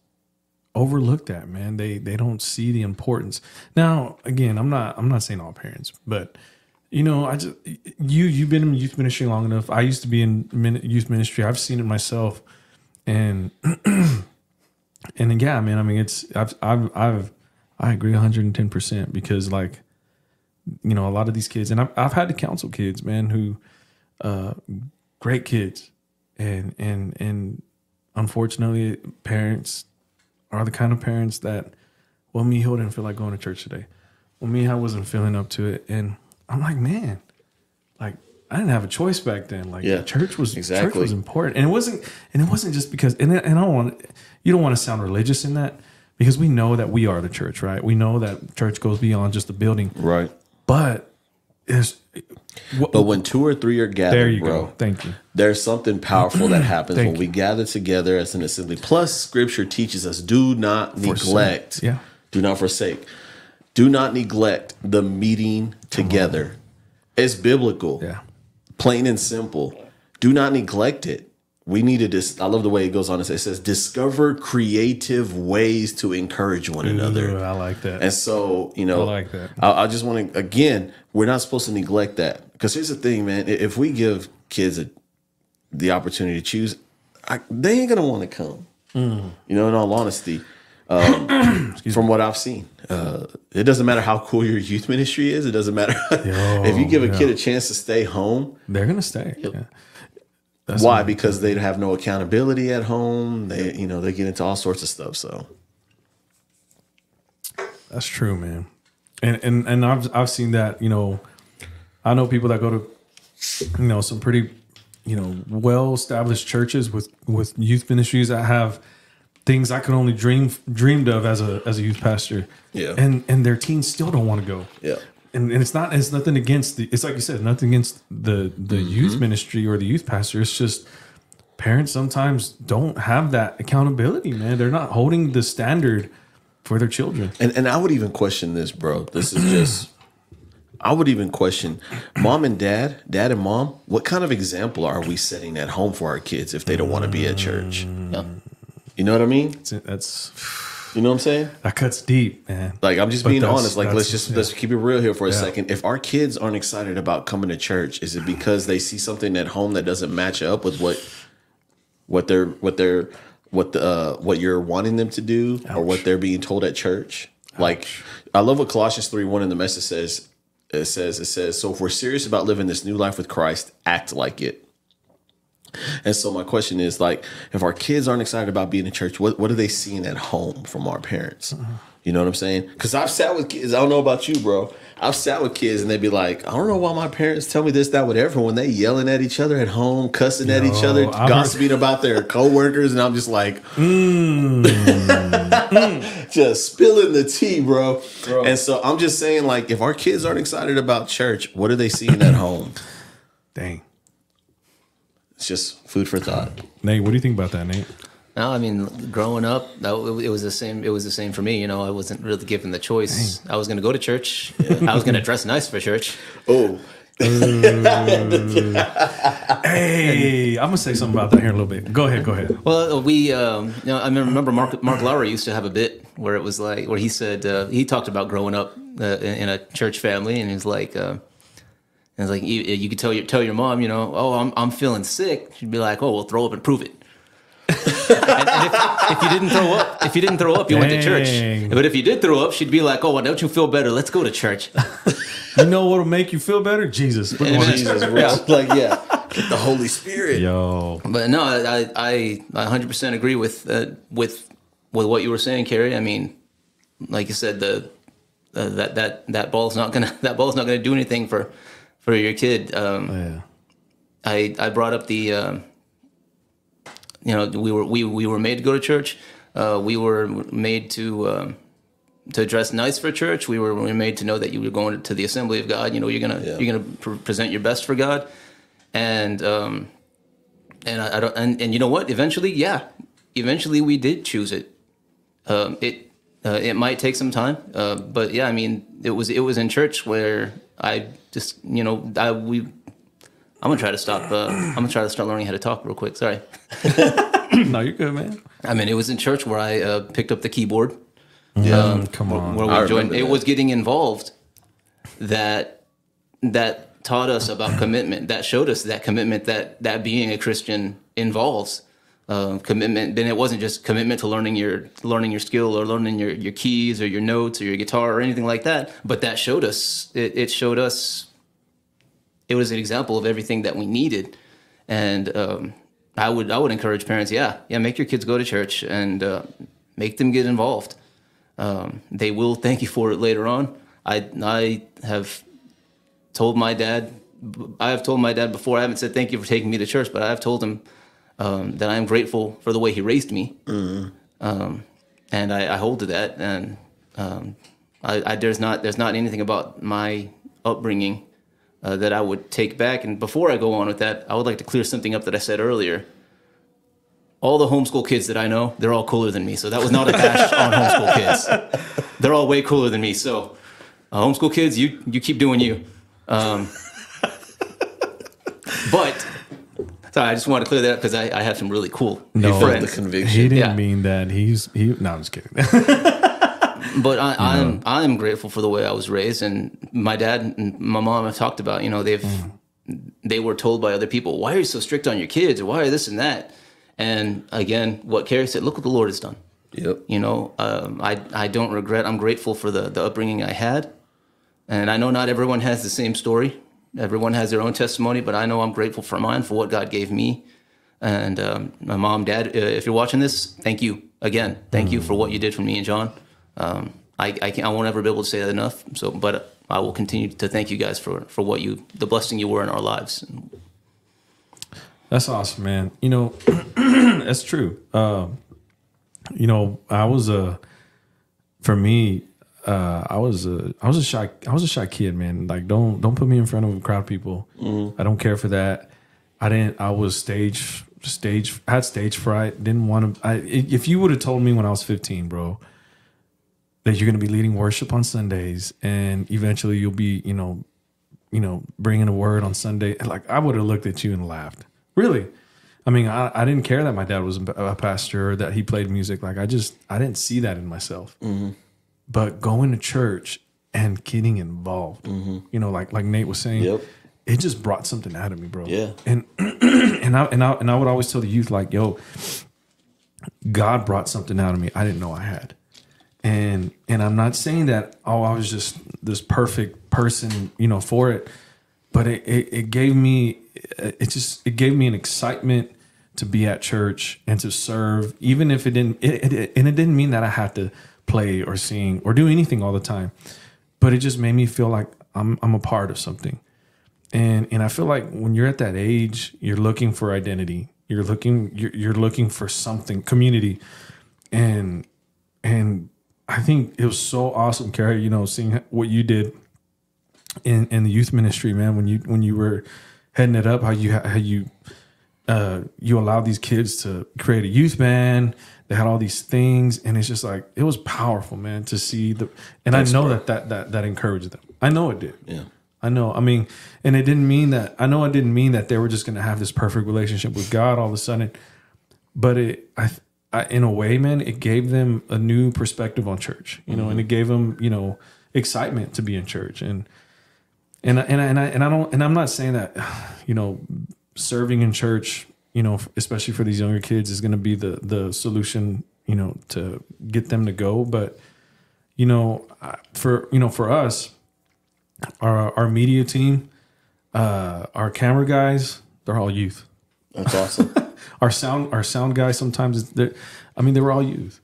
overlook that, man. They don't see the importance. Now, again, I'm not saying all parents, but you know, you've been in youth ministry long enough. I used to be in youth ministry. I've seen it myself, and yeah, man. I mean, I agree 110% because, like, you know, a lot of these kids, and I've had to counsel kids, man, who great kids, and unfortunately, parents are the kind of parents that, well, me, he didn't feel like going to church today. Well, me, I wasn't feeling up to it, and I'm like, man, like I didn't have a choice back then. Like, church was important, and it wasn't just because, and you don't want to sound religious in that. Because we know that we are the church, right? We know that church goes beyond just the building. Right. But when 2 or 3 are gathered, there you bro, go. Thank you. There's something powerful that happens when we gather together as an assembly. Plus, Scripture teaches us, do not neglect. Yeah. Do not forsake. Do not neglect the meeting together. It's biblical. Yeah. Plain and simple. Do not neglect it. We need to I love the way it goes on. It says, discover creative ways to encourage one another. I like that. And so, you know, I like that. I just want to, again, we're not supposed to neglect that. Because here's the thing, man. If we give kids the opportunity to choose, they ain't going to want to come. You know, in all honesty, from what I've seen, it doesn't matter how cool your youth ministry is. It doesn't matter. If you give a kid a chance to stay home, they're going to stay. Yeah. Why? Because they have no accountability at home. They get into all sorts of stuff. So that's true, man. And I've seen that. You know, I know people that go to, you know, some pretty, you know, well established churches with youth ministries that have things I could only dreamed of as a youth pastor. Yeah. And their teens still don't want to go. Yeah. And it's nothing against it's like you said, nothing against the youth ministry or the youth pastor. It's just parents sometimes don't have that accountability, man. They're not holding the standard for their children. And I would even question this, bro. This is just, I would even question mom and dad and mom. What kind of example are we setting at home for our kids if they don't want to be at church? Yeah. You know what I mean? That's... You know what I'm saying? That cuts deep, man. Like, I'm just being honest. Like, let's keep it real here for a second. If our kids aren't excited about coming to church, is it because they see something at home that doesn't match up with what you're wanting them to do, or what they're being told at church? Like, I love what Colossians 3:1 in the message says. It says, so if we're serious about living this new life with Christ, act like it. And so my question is, like, if our kids aren't excited about being in church, what are they seeing at home from our parents? You know what I'm saying? Because I've sat with kids. I don't know about you, bro. I've sat with kids and they'd be like, I don't know why my parents tell me this, that, whatever. When they yelling at each other at home, cussing at each other, gossiping about their coworkers, and I'm just like, just spilling the tea, bro. And so I'm just saying, like, if our kids aren't excited about church, what are they seeing at home? Dang. It's just food for thought. Nate, what do you think about that, Nate? No, I mean, growing up, it was the same. It was the same for me. You know, I wasn't really given the choice. I was going to go to church. I was going to dress nice for church. Oh, Hey, I'm gonna say something about that here in a little bit. Go ahead. Well, I remember Mark Lauer used to have a bit where it was like, where he said he talked about growing up in a church family, and he's like. And it's like you could tell your mom, you know, oh, I'm feeling sick. She'd be like, oh, well, throw up and prove it. and if you didn't throw up, you went to church. But if you did throw up, she'd be like, oh, well, don't you feel better? Let's go to church. You know what'll make you feel better? Jesus. Jesus, like get the Holy Spirit. Yo. But no, I 100% agree with what you were saying, Kerry. I mean, like you said, that ball's not gonna do anything for your kid. I brought up the. We were made to go to church. We were made to dress nice for church. We were made to know that you were going to the assembly of God. You know, you're gonna present your best for God, and I don't and you know what? Eventually we did choose it. It might take some time, but yeah, I mean, it was in church where I just I'm gonna try to stop. I'm gonna try to start learning how to talk real quick. Sorry. No, you're good, man. I mean, it was in church where I picked up the keyboard. Come on. Where we joined. It was getting involved that taught us about commitment. That showed us that commitment that being a Christian involves. Commitment. Then it wasn't just commitment to learning your skill or learning your keys or your notes or your guitar or anything like that. But that showed us. It showed us. It was an example of everything that we needed, and I would encourage parents, make your kids go to church and make them get involved. They will thank you for it later on. I have told my dad before. I haven't said thank you for taking me to church, but I have told him that I am grateful for the way he raised me, and I hold to that. And there's not anything about my upbringing that I would take back. And before I go on with that, I would like to clear something up that I said earlier. All the homeschool kids that I know, they're all cooler than me. So that was not a bash on homeschool kids. They're all way cooler than me. So homeschool kids, you keep doing you. But sorry, I just want to clear that up because I have some really cool friends. The conviction. He didn't mean that. No, I'm just kidding. But I'm grateful for the way I was raised, and my dad and my mom have talked about. You know, they were told by other people, "Why are you so strict on your kids?" Or "Why are this and that?" And again, what Carrie said, look what the Lord has done. Yep. You know, I don't regret. I'm grateful for the upbringing I had, and I know not everyone has the same story. Everyone has their own testimony, but I know I'm grateful for mine, for what God gave me. And my mom, dad, if you're watching this, thank you again. Thank you for what you did for me and John. I won't ever be able to say that enough. But I will continue to thank you guys for the blessing you were in our lives. That's awesome, man. You know, that's true. You know, I was a shy kid, man. Like, don't put me in front of a crowd of people. I don't care for that. I was stage. I had stage fright. Didn't want to. If you would have told me when I was 15, bro, that you're going to be leading worship on Sundays and eventually you'll be, you know, bringing a word on Sunday, like, I would have looked at you and laughed. Really. I mean, I didn't care that my dad was a pastor or that he played music. Like, I didn't see that in myself. But going to church and getting involved, you know, like Nate was saying, it just brought something out of me, bro. Yeah. And I would always tell the youth, like, yo, God brought something out of me I didn't know I had. And I'm not saying that, I was just this perfect person, you know, for it. But it gave me an excitement to be at church and to serve, even if it didn't mean that I had to play or sing or do anything all the time. But it just made me feel like I'm a part of something. And I feel like when you're at that age, you're looking for identity. You're looking for something, community. And I think it was so awesome, Carrie, you know, seeing what you did in the youth ministry, man, when you were heading it up, how you you allowed these kids to create a youth band. They had all these things, and it's just like it was powerful, man, to see the. And I know that encouraged them. I know it did. Yeah. I know. I mean, and it didn't mean that. I know it didn't mean that they were just going to have this perfect relationship with God all of a sudden. But I, in a way, man, it gave them a new perspective on church. You know, and it gave them, you know, excitement to be in church. And I'm not saying that, you know, serving in church, you know, especially for these younger kids, is going to be the solution, you know, to get them to go. But you know, for us. Our media team, our camera guys, they're all youth. That's awesome. our sound guys sometimes, they were all youth,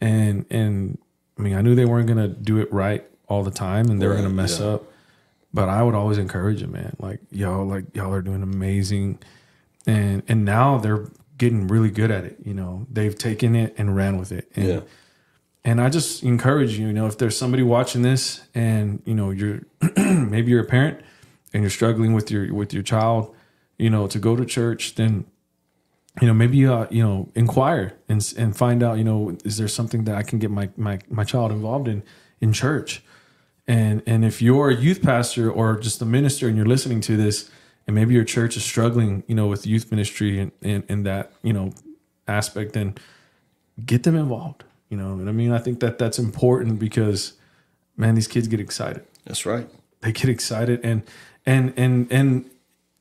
and I mean, I knew they weren't gonna do it right all the time, and they were gonna mess up. But I would always encourage them, man. Like y'all are doing amazing, and now they're getting really good at it. You know, they've taken it and ran with it. And, And I just encourage you, you know, if there's somebody watching this and, you know, you're maybe you're a parent and you're struggling with your child, you know, to go to church, then, you know, maybe, you know, inquire and find out, you know, is there something that I can get my child involved in church? And if you're a youth pastor or just a minister and you're listening to this and maybe your church is struggling, you know, with youth ministry and in that, you know, aspect, then get them involved. You know, and I mean, I think that's important because, man, these kids get excited. That's right. They get excited, and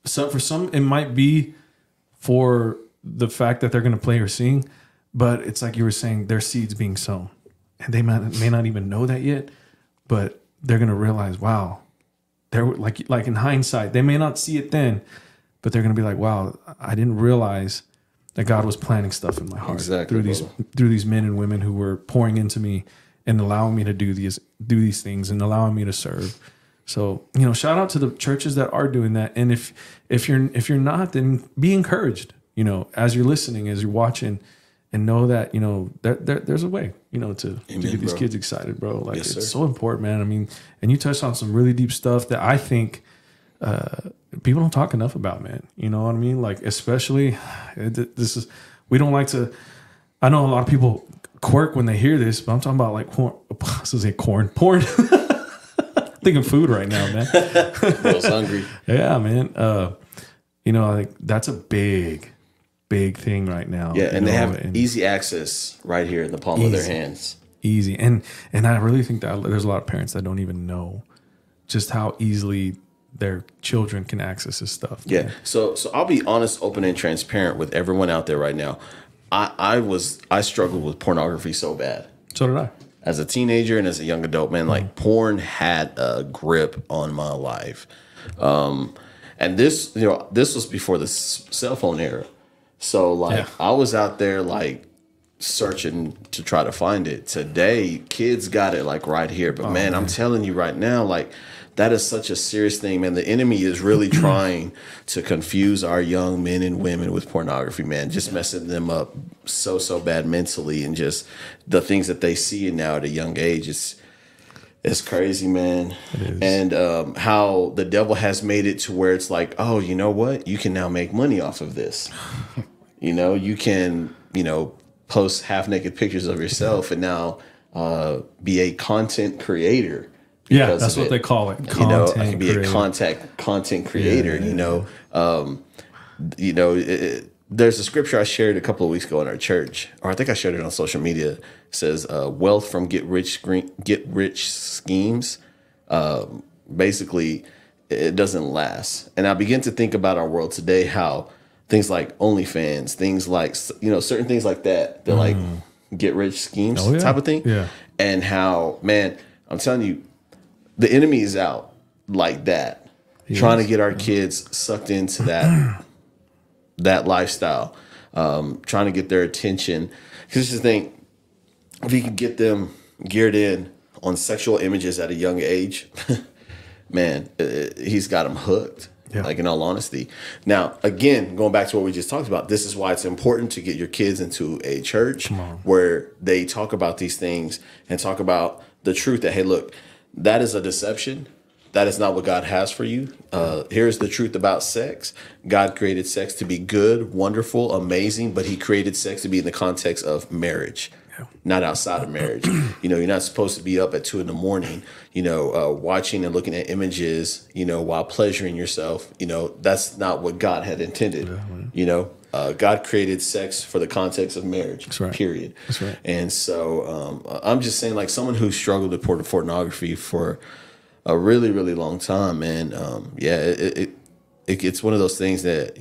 so for some, it might be for the fact that they're going to play or sing, but it's like you were saying, their seeds being sown, and they may not even know that yet, but they're going to realize, wow, they're like in hindsight, they may not see it then, but they're going to be like, wow, I didn't realize that God was planting stuff in my heart through these men and women who were pouring into me and allowing me to do these things and allowing me to serve. So, you know, shout out to the churches that are doing that. And if you're not, then be encouraged, you know, as you're listening, as you're watching, and know that, you know, there's a way, you know, to get these kids excited, bro. Like, it's so important, man. I mean, and you touched on some really deep stuff that I think people don't talk enough about, man. You know what I mean? Like, especially we don't like to, I know a lot of people quirk when they hear this, but I'm talking about like porn. I was gonna say porn. Thinking food right now, man. I was hungry. Yeah, man. You know, like that's a big thing right now. Yeah, and they have easy access right here in the palm of their hands. Easy. And I really think that there's a lot of parents that don't even know just how easily their children can access this stuff. Yeah. So I'll be honest, open, and transparent with everyone out there right now. I struggled with pornography so bad. So did I. As a teenager and as a young adult, man, like porn had a grip on my life. And this was before the cell phone era. So like I was out there like searching to try to find it. Today, kids got it like right here. But man, I'm telling you right now, like that is such a serious thing, man. The enemy is really trying to confuse our young men and women with pornography, man. Just messing them up so bad mentally, and just the things that they see now at a young age. It's crazy, man. It is. And how the devil has made it to where it's like, oh, you know what? You can now make money off of this. You know, you can, you know, post half naked pictures of yourself and now be a content creator. Yeah, that's what they call it. You know, I can be a content creator. There's a scripture I shared a couple of weeks ago in our church, or I think I shared it on social media. It says, "Wealth from get rich schemes, basically, it doesn't last." And I begin to think about our world today, how things like OnlyFans, things like certain things like that, they're like get rich schemes type of thing. Yeah, and how, man, I'm telling you. The enemy is out like that, trying to get our kids sucked into that lifestyle, trying to get their attention. Because just think, if he can get them geared in on sexual images at a young age, man, he's got them hooked. Yeah. Like, in all honesty. Now, again, going back to what we just talked about, this is why it's important to get your kids into a church where they talk about these things and talk about the truth that, hey, look, that is a deception, that is not what God has for you. Here's the truth about sex. God created sex to be good, wonderful, amazing, but he created sex to be in the context of marriage, not outside of marriage. You're not supposed to be up at 2 a.m, watching and looking at images, while pleasuring yourself. That's not what God had intended. God created sex for the context of marriage. That's right. Period. That's right. And so I'm just saying, like, someone who struggled with pornography for a really, really long time, man. It's one of those things that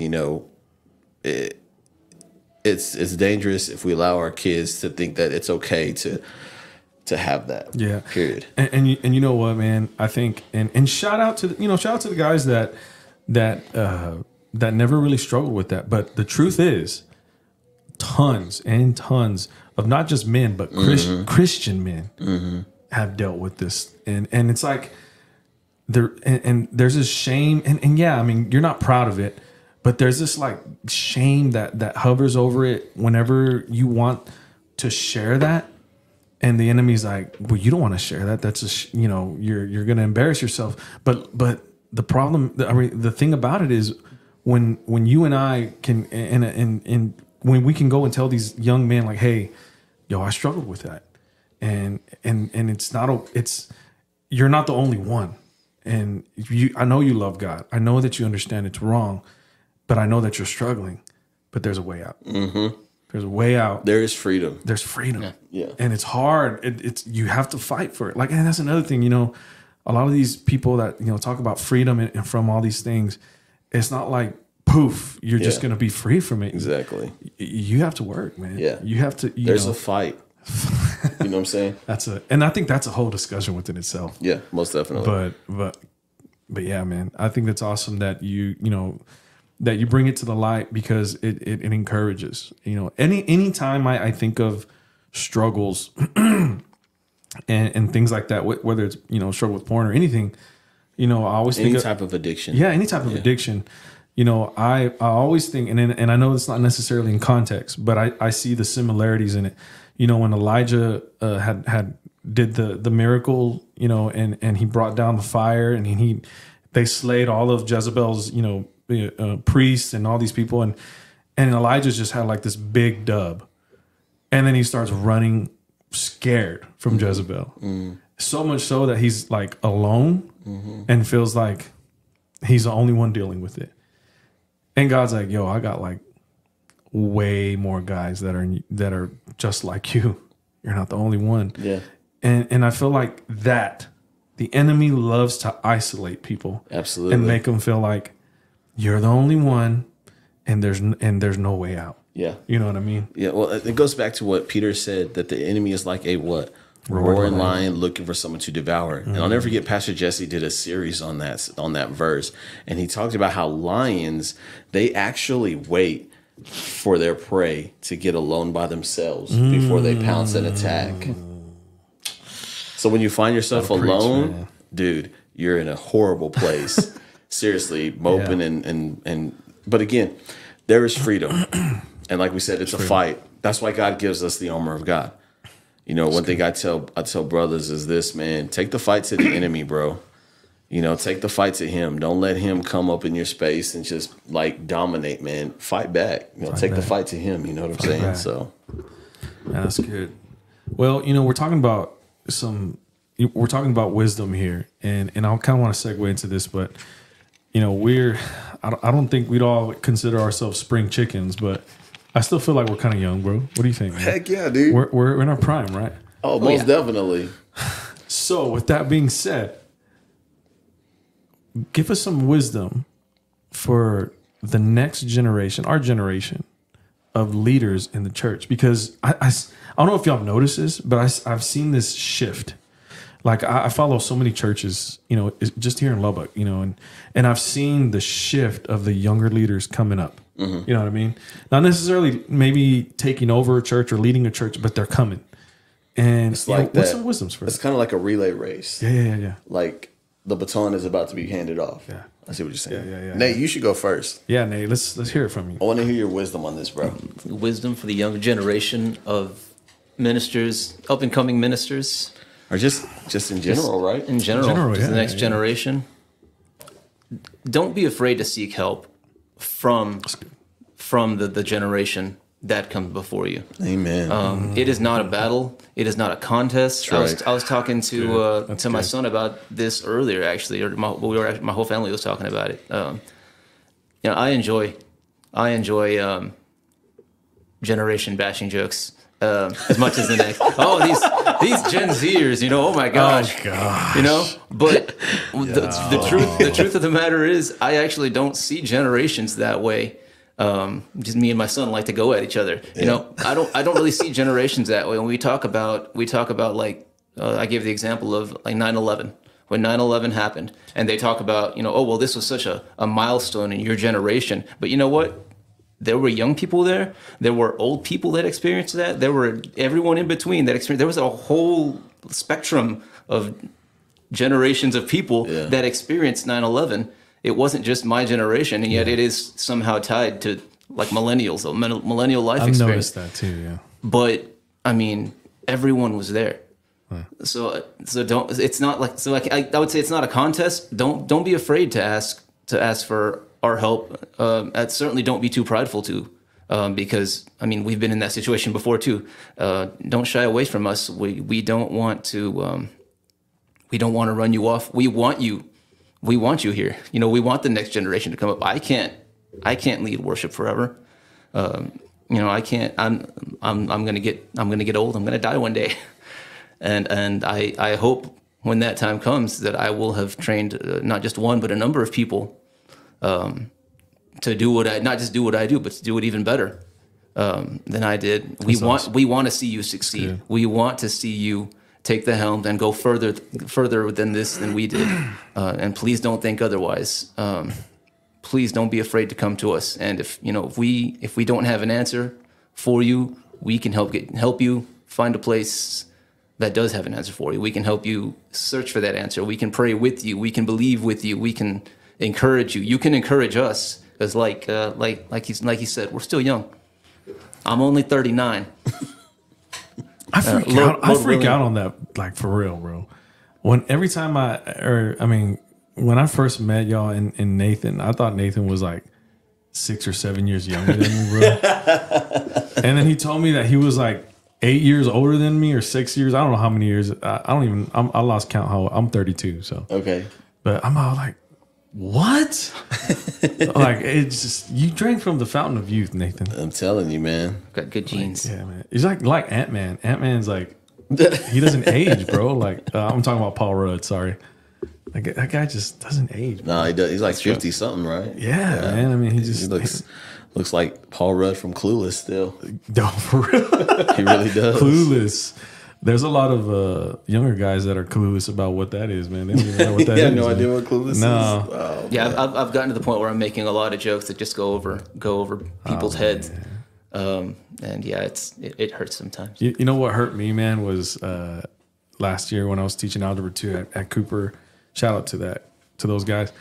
it's dangerous if we allow our kids to think that it's okay to have that. Yeah. Period. And you know what, man? I think and shout out to the guys that never really struggled with that. But the truth is, tons and tons of not just men but Christian men have dealt with this, and it's like there and there's this shame and yeah, I mean, you're not proud of it, but there's this like shame that hovers over it whenever you want to share that. And the enemy's like, well, you don't want to share that. That's just, you're going to embarrass yourself. But the problem, the thing about it is when you and I can, and when we can go and tell these young men like, hey, I struggled with that. And you're not the only one. And I know you love God. I know that you understand it's wrong, but I know that you're struggling, but there's a way out. Mm-hmm. There's a way out. There is freedom. There's freedom. Yeah. And it's hard. It's you have to fight for it. Like, and that's another thing, a lot of these people that, talk about freedom and from all these things, it's not like, poof, you're just going to be free from it. Exactly. You have to work, man. Yeah. You have to, There's a fight. You know what I'm saying? And I think that's a whole discussion within itself. Yeah, most definitely. But yeah, man, I think that's awesome that that you bring it to the light, because it encourages. Any time I think of struggles and things like that, whether it's struggle with porn or anything, I always think any type of addiction. Yeah, any type of addiction. I always think, and I know it's not necessarily in context, but I see the similarities in it. When Elijah had did the miracle, and he brought down the fire, and they slayed all of Jezebel's, priests and all these people, and Elijah just had like this big dub, and then he starts running scared from Jezebel, so much so that he's like alone and feels like he's the only one dealing with it. And God's like, I got like way more guys that are just like you. You're not the only one. Yeah. And I feel like that the enemy loves to isolate people. Absolutely. And make them feel like you're the only one, and there's no way out. Yeah. You know what I mean? Yeah. Well, it goes back to what Peter said, that the enemy is like a what? Roaring lion looking for someone to devour. And I'll never forget, Pastor Jesse did a series on that verse, and he talked about how lions, they actually wait for their prey to get alone by themselves before they pounce and attack. So when you find yourself alone, dude, you're in a horrible place. Seriously, moping and but again, there is freedom. And like we said, it's a fight. That's why God gives us the armor of God. One thing I tell brothers is this, man: take the fight to the enemy, bro. Take the fight to him. Don't let him come up in your space and just like dominate, man. Fight back. Take the fight to him. You know what I'm saying? Back. So that's good. Well, we're talking about wisdom here, and I kind of want to segue into this, but I don't think we'd all consider ourselves spring chickens, but I still feel like we're kind of young, bro. What do you think, man? Heck yeah, dude. We're in our prime, right? Oh, most definitely. So with that being said, give us some wisdom for the next generation, our generation of leaders in the church, because I don't know if y'all have noticed this, but I've seen this shift. Like I follow so many churches, just here in Lubbock, and I've seen the shift of the younger leaders coming up. Mm-hmm. You know what I mean? Not necessarily maybe taking over a church or leading a church, but they're coming. And it's like what's some wisdoms for it's that? kind of like a relay race. Yeah. Like the baton is about to be handed off. Yeah. I see what you're saying. Yeah. Nate, you should go first. Yeah, Nate, let's hear it from you. I want to hear your wisdom on this, bro. Wisdom for the younger generation of ministers, up and coming ministers. or just in general, right? In general, yeah, the next generation. Don't be afraid to seek help from the generation that comes before you. Amen. It is not a battle. It is not a contest. Right. I was talking to my good. son about this earlier, actually, or my whole family was talking about it. I enjoy generation bashing jokes as much as the next. Oh, these Gen Zers, oh my gosh, But the truth of the matter is, I actually don't see generations that way. Just me and my son like to go at each other. I don't really see generations that way. When we talk about like I gave the example of like 9/11. When 9/11 happened, and they talk about oh well, this was such a milestone in your generation. But you know what? There were young people there. There were old people that experienced that. There were everyone in between that experienced. There was a whole spectrum of generations of people that experienced 9/11. It wasn't just my generation, and yet it is somehow tied to like millennials, or millennial life experience. I've noticed that too, yeah. But I mean, everyone was there. So don't. It's not like so. Like I would say, it's not a contest. Don't be afraid to ask for our help. Certainly, don't be too prideful because I mean, we've been in that situation before too. Don't shy away from us. We don't want to. We don't want to run you off. We want you. We want you here. We want the next generation to come up. I can't lead worship forever. I can't. I'm gonna get old. I'm gonna die one day, and I hope when that time comes that I will have trained not just one but a number of people to do not just do what I do, but to do it even better than I did. We want to see you succeed. We want to see you take the helm and go further than we did. And please don't think otherwise. Please don't be afraid to come to us. And if we don't have an answer for you, we can help you find a place that does have an answer for you. We can help you search for that answer. We can pray with you. We can believe with you. We can encourage you. You can encourage us, because like he said, we're still young. I'm only 39. I freak out on that, like, for real, bro. When I first met y'all and Nathan, I thought Nathan was like 6 or 7 years younger than me, bro. And then he told me that he was like 8 years older than me, or 6 years. I don't know how many years. I lost count. I'm 32. So okay, but I'm all like, what? Like, it's just, you drank from the fountain of youth, Nathan. I'm telling you, man. Got good genes. Like, yeah, man. He's like Ant-Man. Ant-Man's like, he doesn't age, bro. Like, I'm talking about Paul Rudd. Sorry, like, that guy just doesn't age, bro. No, he does. He's like 50 something, right? Yeah, man. I mean, he looks like Paul Rudd from Clueless still. No, for real. He really does. Clueless. There's a lot of younger guys that are clueless about what that is, man. They don't even know what that is. Yeah, no idea what Clueless is. Oh, yeah, I've gotten to the point where I'm making a lot of jokes that just go over people's heads. And yeah, it hurts sometimes. You know what hurt me, man, was last year when I was teaching Algebra 2 at Cooper. Shout out to those guys.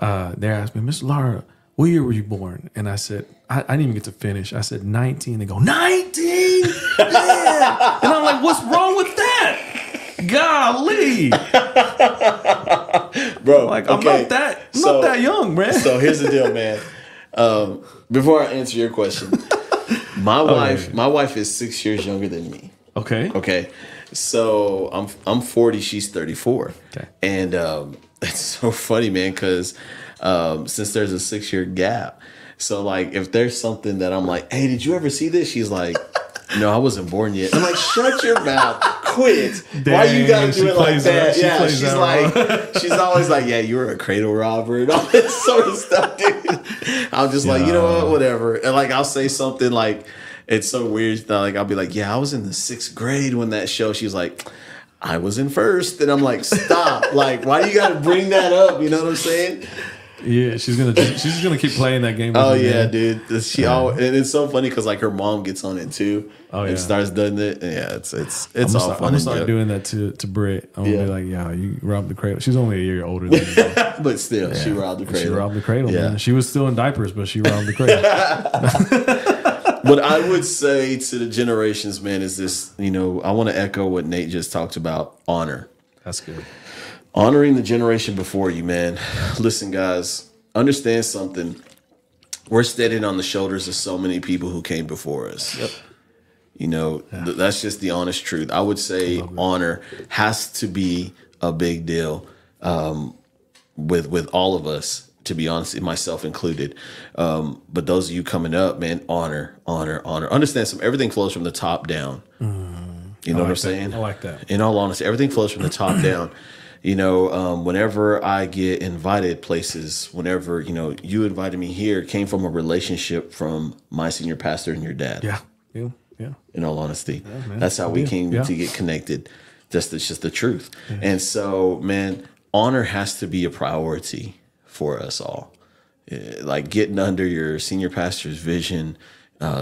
They asked me, Mr. Lara, what year were you born? And I said, I didn't even get to finish. I said 19. They go, 19? Yeah. And I'm like, what's wrong with that? Golly. Bro, like, I'm not that young, man. So here's the deal, man. Before I answer your question, my wife is 6 years younger than me. Okay. So I'm 40, she's 34. Okay. And it's so funny, man, because since there's a 6-year gap, so like if there's something that I'm like, hey, did you ever see this? She's like, no, I wasn't born yet. I'm like, shut your mouth, quit. Dang, why you gotta do it like that? Yeah, she's like, she's always like, yeah, you were a cradle robber and all this sort of stuff, dude. I'm just like, you know what, whatever. And like I'll say something like, it's so weird that like I'll be like, yeah, I was in the 6th grade when that show. She's like, I was in 1st, and I'm like, stop. Like, why do you got to bring that up? You know what I'm saying? Yeah, she's gonna keep playing that game. Oh yeah, dude. And it's so funny because like her mom gets on it too. Oh yeah, and starts doing it. And yeah, it's all fun. I'm gonna start doing that to Britt. I'm gonna be like, yeah, you robbed the cradle. She's only a year older than me, but still, she robbed the cradle. She robbed the cradle. Yeah, man. She was still in diapers, but she robbed the cradle. What I would say to the generations, man, is this, I want to echo what Nate just talked about, honor. That's good. Honoring the generation before you, man. Listen, guys, understand something. We're standing on the shoulders of so many people who came before us. Yep. That's just the honest truth. I would say honor has to be a big deal with all of us, to be honest, myself included. But those of you coming up, man, honor. Understand something. Everything flows from the top down. You know what I'm saying? I like that. In all honesty, everything flows from the top down. Whenever I get invited places, whenever, you invited me here, it came from a relationship from my senior pastor and your dad. Yeah. In all honesty, that's how we came to get connected. It's just the truth. Yeah. And so, man, honor has to be a priority for us all. Like getting under your senior pastor's vision,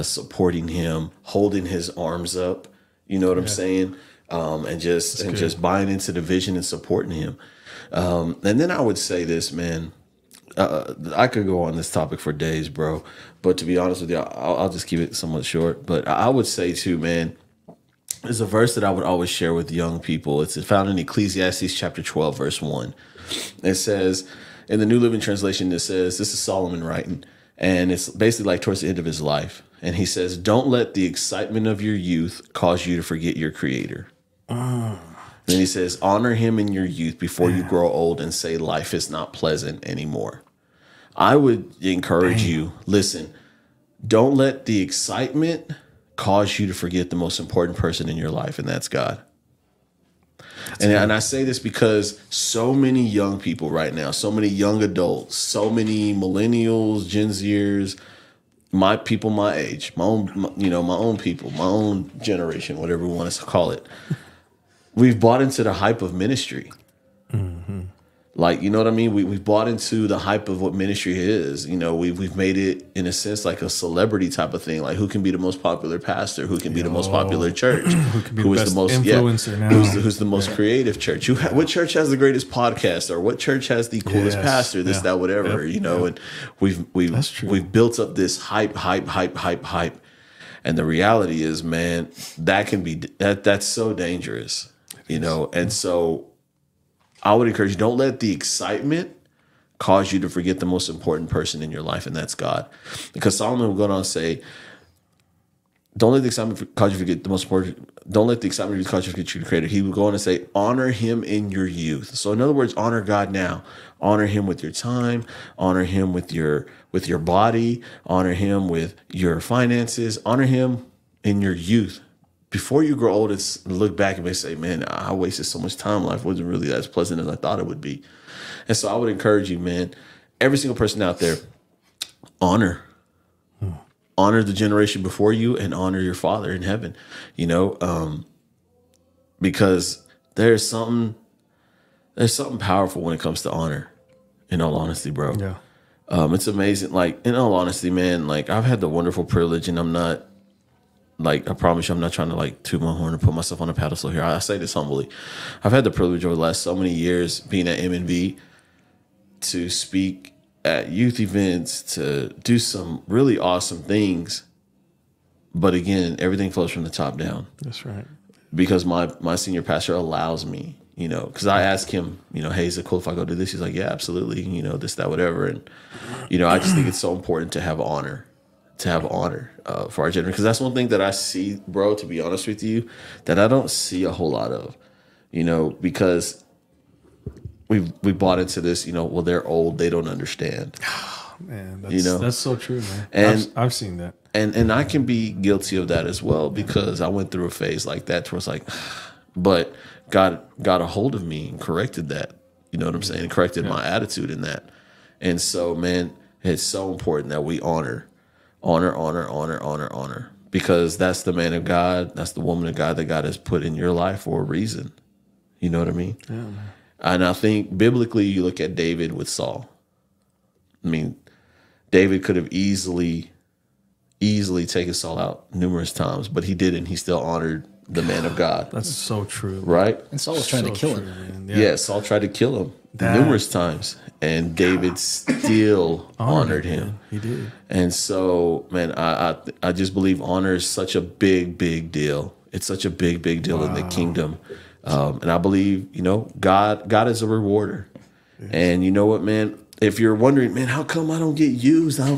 supporting him, holding his arms up. You know what I'm saying? And just buying into the vision and supporting him. And then I would say this, man. I could go on this topic for days, bro. But to be honest with you, I'll just keep it somewhat short. But I would say too, man, there's a verse that I would always share with young people. It's found in Ecclesiastes chapter 12, verse 1. It says, in the New Living Translation, it says, this is Solomon writing, and it's basically like towards the end of his life. And he says, don't let the excitement of your youth cause you to forget your creator. Then he says, honor him in your youth before you grow old and say life is not pleasant anymore. I would encourage you, listen, don't let the excitement cause you to forget the most important person in your life, and that's God. And I say this because so many young people right now, so many young adults, so many millennials, Gen Zers, my people my age, my own people, my own generation, whatever we want to call it. We've bought into the hype of ministry. Mm-hmm. Like, you know what I mean? We've bought into the hype of what ministry is. We've made it, in a sense, like a celebrity type of thing. Like, who can be the most popular pastor? Who can be the most popular church? Who is the most influencer now? Who's the most creative church? What church has the greatest podcast? Or what church has the coolest pastor? This, that, whatever. And we've built up this hype. And the reality is, man, that's so dangerous. And so I would encourage you, don't let the excitement cause you to forget the most important person in your life, and that's God. Because Solomon will go on and say, don't let the excitement cause you to forget the most important, don't let the excitement cause you to forget your creator. He will go on and say, honor him in your youth. So in other words, honor God now. Honor him with your time, honor him with your body, honor him with your finances, honor him in your youth. Before you grow old, it's look back and may say, man, I wasted so much time. Life wasn't really as pleasant as I thought it would be. And so I would encourage you, man, every single person out there, honor the generation before you and honor your Father in heaven, because there's something powerful when it comes to honor, in all honesty, bro. Yeah. It's amazing. Like, in all honesty, man, like I've had the wonderful privilege, and I'm not, like, I promise you, I'm not trying to like toot my horn or put myself on a pedestal here. I say this humbly. I've had the privilege over the last so many years being at M&B to speak at youth events, to do some really awesome things. But again, everything flows from the top down. That's right. Because my senior pastor allows me, because I ask him, hey, is it cool if I go do this? He's like, yeah, absolutely. This, that, whatever. And, I just think it's so important to have honor. For our generation, because that's one thing that I see, bro, to be honest with you, that I don't see a whole lot of, because we bought into this, well, they're old, they don't understand. Oh, man, that's so true, man. And I've seen that, and I can be guilty of that as well, because I went through a phase like that where it's like, but God got a hold of me and corrected that. You know what I'm saying? And corrected my attitude in that. And so, man, it's so important that we honor, because that's the man of God, that's the woman of God that God has put in your life for a reason. You know what I mean? Yeah, man. And I think biblically, you look at David with Saul. I mean, David could have easily taken Saul out numerous times, but he didn't. He still honored the man of God. That's so true. Right? And Saul was trying to kill him. Man. Yeah. Saul tried to kill him numerous times, and David still honored him. Man. He did. And so, man, I just believe honor is such a big deal. It's such a big deal in the kingdom. And I believe, God is a rewarder. Yes. And you know what, man? If you're wondering, man, how come I don't get used? I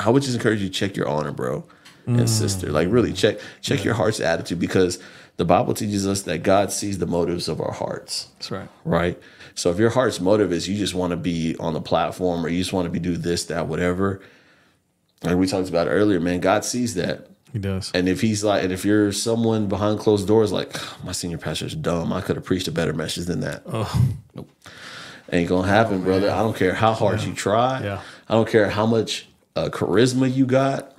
would just encourage you to check your honor, bro and sister. Like, really check your heart's attitude, because the Bible teaches us that God sees the motives of our hearts. That's right. Right? So if your heart's motive is you just want to be on the platform, or you just want to be do this, that, whatever, like we talked about earlier, man, God sees that. He does. And if you're someone behind closed doors, like, my senior pastor's dumb, I could have preached a better message than that. Oh, nope. Ain't gonna happen, brother. I don't care how hard you try. Yeah. I don't care how much charisma you got.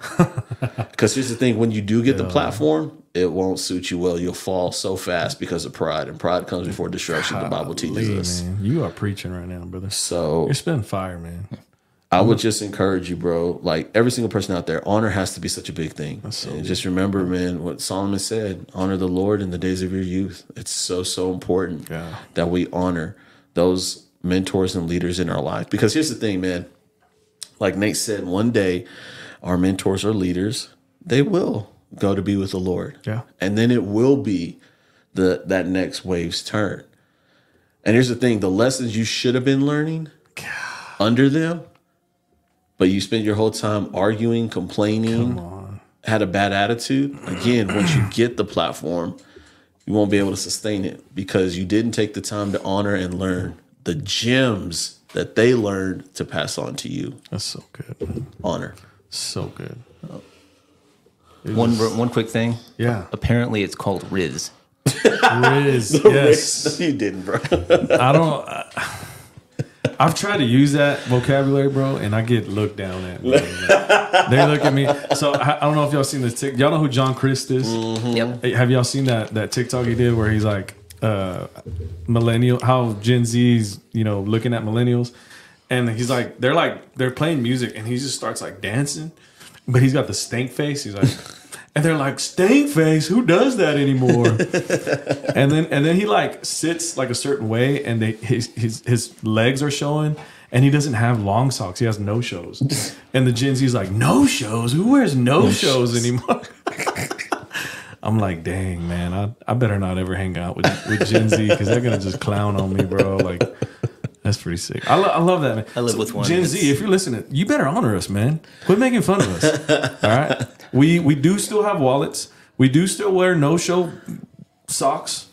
Because here's the thing: when you do get the platform, it won't suit you well. You'll fall so fast because of pride, and pride comes before destruction. The Bible teaches us. Man. You are preaching right now, brother. So you're spitting fire, man. I would just encourage you, bro. Like, every single person out there, honor has to be such a big thing. And just remember, man, what Solomon said: honor the Lord in the days of your youth. It's so important that we honor those mentors and leaders in our life. Because here's the thing, man. Like Nate said, one day our mentors or leaders, they will go to be with the Lord. Yeah. And then it will be that next wave's turn. And here's the thing: the lessons you should have been learning under them, but you spent your whole time arguing, complaining, had a bad attitude. Again, once you get the platform, you won't be able to sustain it, because you didn't take the time to honor and learn the gems that they learned to pass on to you. That's so good, man. Honor. So good. One quick thing. Yeah. Apparently it's called Riz. Riz, yes. You didn't, bro. I've tried to use that vocabulary, bro, and I get looked down at. Bro. They look at me. So I don't know if y'all seen this. Y'all know who John Christ is? Mm-hmm. Yep. Hey, have y'all seen that TikTok he did where he's like, millennial, how Gen Z's, looking at millennials, and he's like, they're playing music, and he just starts like dancing, but he's got the stank face. He's like, and they're like, stank face, who does that anymore? and then he like sits like a certain way, and his legs are showing, and he doesn't have long socks. He has no shows, and the Gen Z's like, no shows? Who wears no shows anymore? I'm like, dang, man, I better not ever hang out with Gen Z, because they're going to just clown on me, bro. Like, that's pretty sick. I love that, man. I live with one. Gen Z, if you're listening, you better honor us, man. Quit making fun of us. All right? We do still have wallets. We do still wear no-show socks.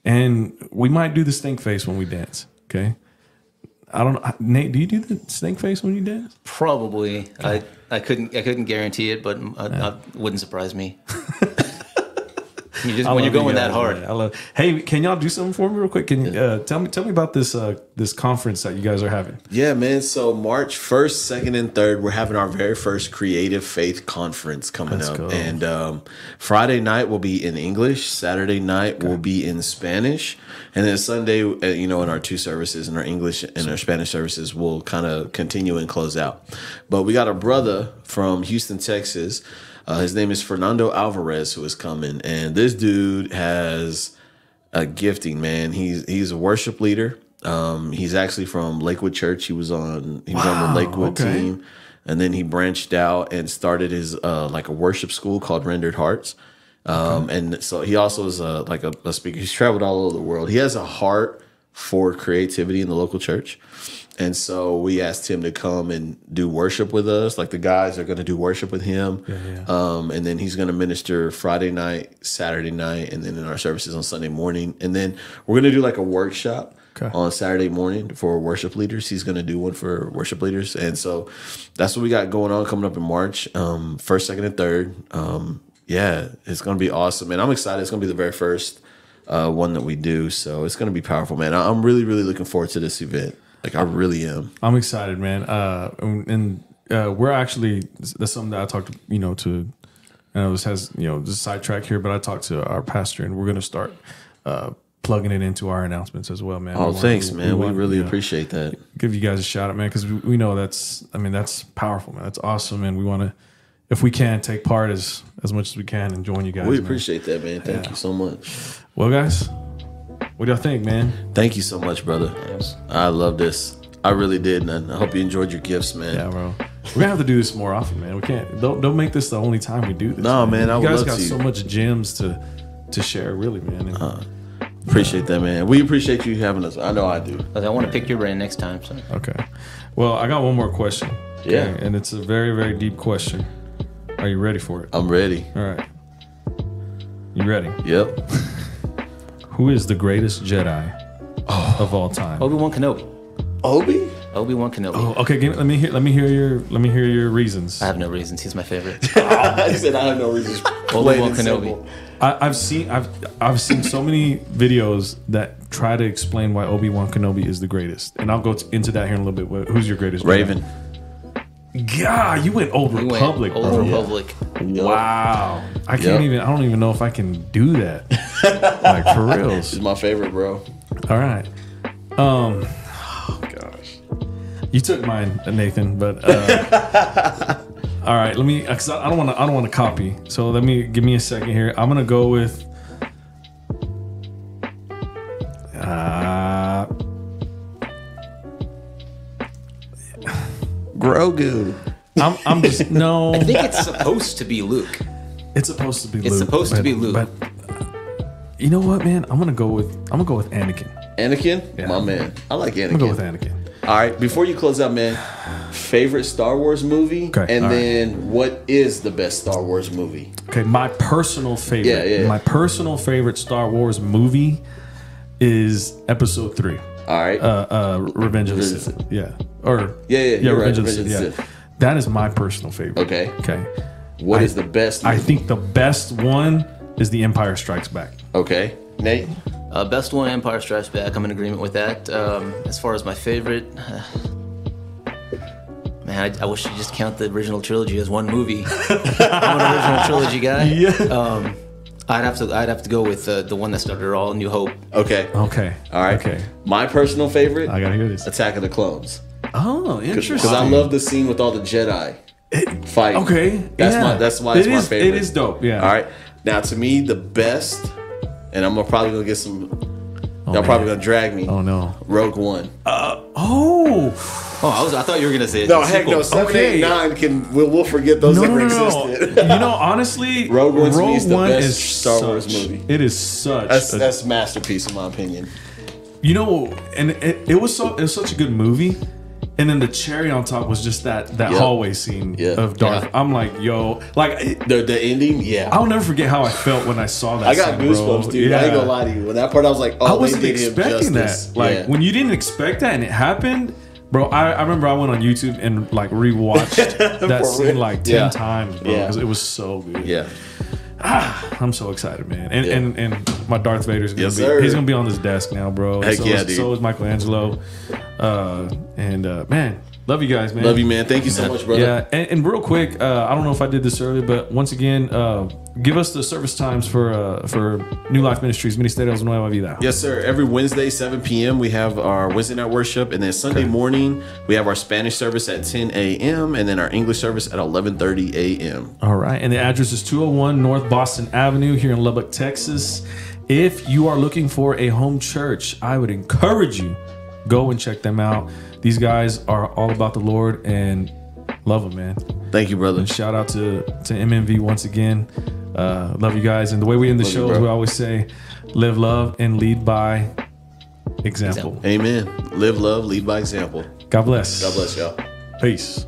And we might do the stink face when we dance, okay? I don't know. Nate, do you do the stink face when you dance? Probably. I couldn't guarantee it, but it wouldn't surprise me. When you're going that hard. Man. I love. Hey, can y'all do something for me real quick? Can you tell me about this conference that you guys are having? Yeah, man. So March 1st, 2nd, and 3rd, we're having our very first Creative Faith Conference coming up. Go. And Friday night will be in English. Saturday night will be in Spanish. And then Sunday, in our two services, in our English and our Spanish services, we'll kind of continue and close out. But we got a brother from Houston, Texas. His name is Fernando Alvarez, who is coming, and this dude has a gifting, man. He's a worship leader. He's actually from Lakewood Church. He was on the Lakewood team, and then he branched out and started his like a worship school called Rendered Hearts. And so he also is a speaker. He's traveled all over the world. He has a heart for creativity in the local church. And so we asked him to come and do worship with us. Like, the guys are going to do worship with him. And then he's going to minister Friday night, Saturday night, and then in our services on Sunday morning. And then we're going to do like a workshop on Saturday morning for worship leaders. He's going to do one for worship leaders. And so that's what we got going on coming up in March, 1st, 2nd, and 3rd. Yeah, it's going to be awesome. And I'm excited. It's going to be the very first one that we do. So it's going to be powerful, man. I'm really, really looking forward to this event. Like, I really am. I'm excited, man. And we're actually, that's something that I talked, to, and this has, just sidetrack here, but I talked to our pastor, and we're going to start plugging it into our announcements as well, man. Thanks, man. We really appreciate that. Give you guys a shout out, man, because we know that's powerful, man. That's awesome, and we want to if we can, take part as much as we can and join you guys. We man. appreciate that, man. Thank you so much. Well, guys, what do y'all think, man? Thank you so much, brother. I love this. I really did, and I hope you enjoyed your gifts, man. Yeah, bro. We're gonna have to do this more often, man. We can't. Don't make this the only time we do this. No, man. I would you guys love got to. so much gems to share, really, man. And, Appreciate that, man. We appreciate you having us. I know I do. I want to pick your brain next time. So. okay. Well, I got one more question. Okay? Yeah. And it's a very, very deep question. Are you ready for it? I'm ready. All right. You ready? Yep. Who is the greatest Jedi of all time? Obi-Wan Kenobi. Obi-Wan Kenobi. Oh, okay. Let me hear your reasons. I have no reasons. He's my favorite. He said I have no reasons. Obi-Wan Kenobi. I've seen so many videos that try to explain why Obi-Wan Kenobi is the greatest, and I'll go into that here in a little bit. Who's your greatest? Raven. God, you went Old Republic, Old bro. Republic. Wow, I can't even. I don't even know if I can do that. Like for reals. He's my favorite, bro. All right. Oh gosh, you took mine, Nathan, but. All right, let me. Cause I don't want to copy. So give me a second here. I'm gonna go with. Grogu. I'm just no. I think it's supposed to be Luke. It's supposed to be. It's Luke, supposed to be Luke. But you know what, man? I'm gonna go with Anakin. Anakin? Yeah. My man. I like Anakin. I'm gonna go with Anakin. All right, before you close out, man, favorite Star Wars movie? Okay, and all then what is the best Star Wars movie? Okay, my personal favorite. Yeah. My personal favorite Star Wars movie is Episode 3. All right. Revenge of the Sith. Yeah. Or Yeah, you're right, Revenge of the Revenge of the Sith. Yeah. That is my personal favorite. Okay. Okay. What is the best movie? I think the best one is The Empire Strikes Back. Okay. Nate? Best one, Empire Strikes Back. I'm in agreement with that. As far as my favorite, man, I wish you just count the original trilogy as one movie. I'm an original trilogy guy. Yeah. I'd have to go with the one that started it all, New Hope. Okay. Okay. All right. Okay. My personal favorite, I gotta hear this. Attack of the Clones. Oh, interesting. Because I love the scene with all the Jedi fighting. Okay. That's why it's my favorite. It is dope. Yeah. All right. Now, to me, the best, and I'm probably going to get some, y'all probably going to drag me. Oh, no. Rogue One. Oh. I thought you were gonna say it's No, a heck no. sequel. 7, 8, 9 we'll forget those ever existed. You know, honestly, Rogue One to me is the best is Star Wars such- movie. It is such. That's masterpiece in my opinion. You know, and it was such a good movie. And then the cherry on top was just that hallway scene of Darth. Yeah. I'm like, yo, like The ending, yeah. I'll never forget how I felt when I saw that. I got scene, goosebumps, bro. dude. Yeah. I ain't gonna lie to you. When that part, I was like, oh, I wasn't they did him expecting justice. that. Like Yeah. when you didn't expect that and it happened, bro. I remember I went on YouTube and like rewatched that For scene real? like 10 Yeah. times, bro, Yeah. because it was so good. Yeah. I'm so excited, man. And my Darth Vader's gonna Yes, be sir. he's gonna be on this desk now, bro. Heck yeah, dude. So is Michelangelo. Man, love you guys, man. Love you, man. Thank you so much, brother. Yeah, and real quick, I don't know if I did this earlier, but once again, give us the service times for New Life Ministries, Ministerios Nueva Vida. Yes, sir. Every Wednesday, 7 p.m., we have our Wednesday night worship. And then Sunday morning, we have our Spanish service at 10 a.m. And then our English service at 11:30 a.m. All right, and the address is 201 North Boston Avenue here in Lubbock, Texas. If you are looking for a home church, I would encourage you, go and check them out. These guys are all about the Lord and love them, man. Thank you, brother. And shout out to MMV once again. Love you guys. And the way we end the show is we always say, live love and lead by example. Amen. Live love, lead by example. God bless. God bless y'all. Peace.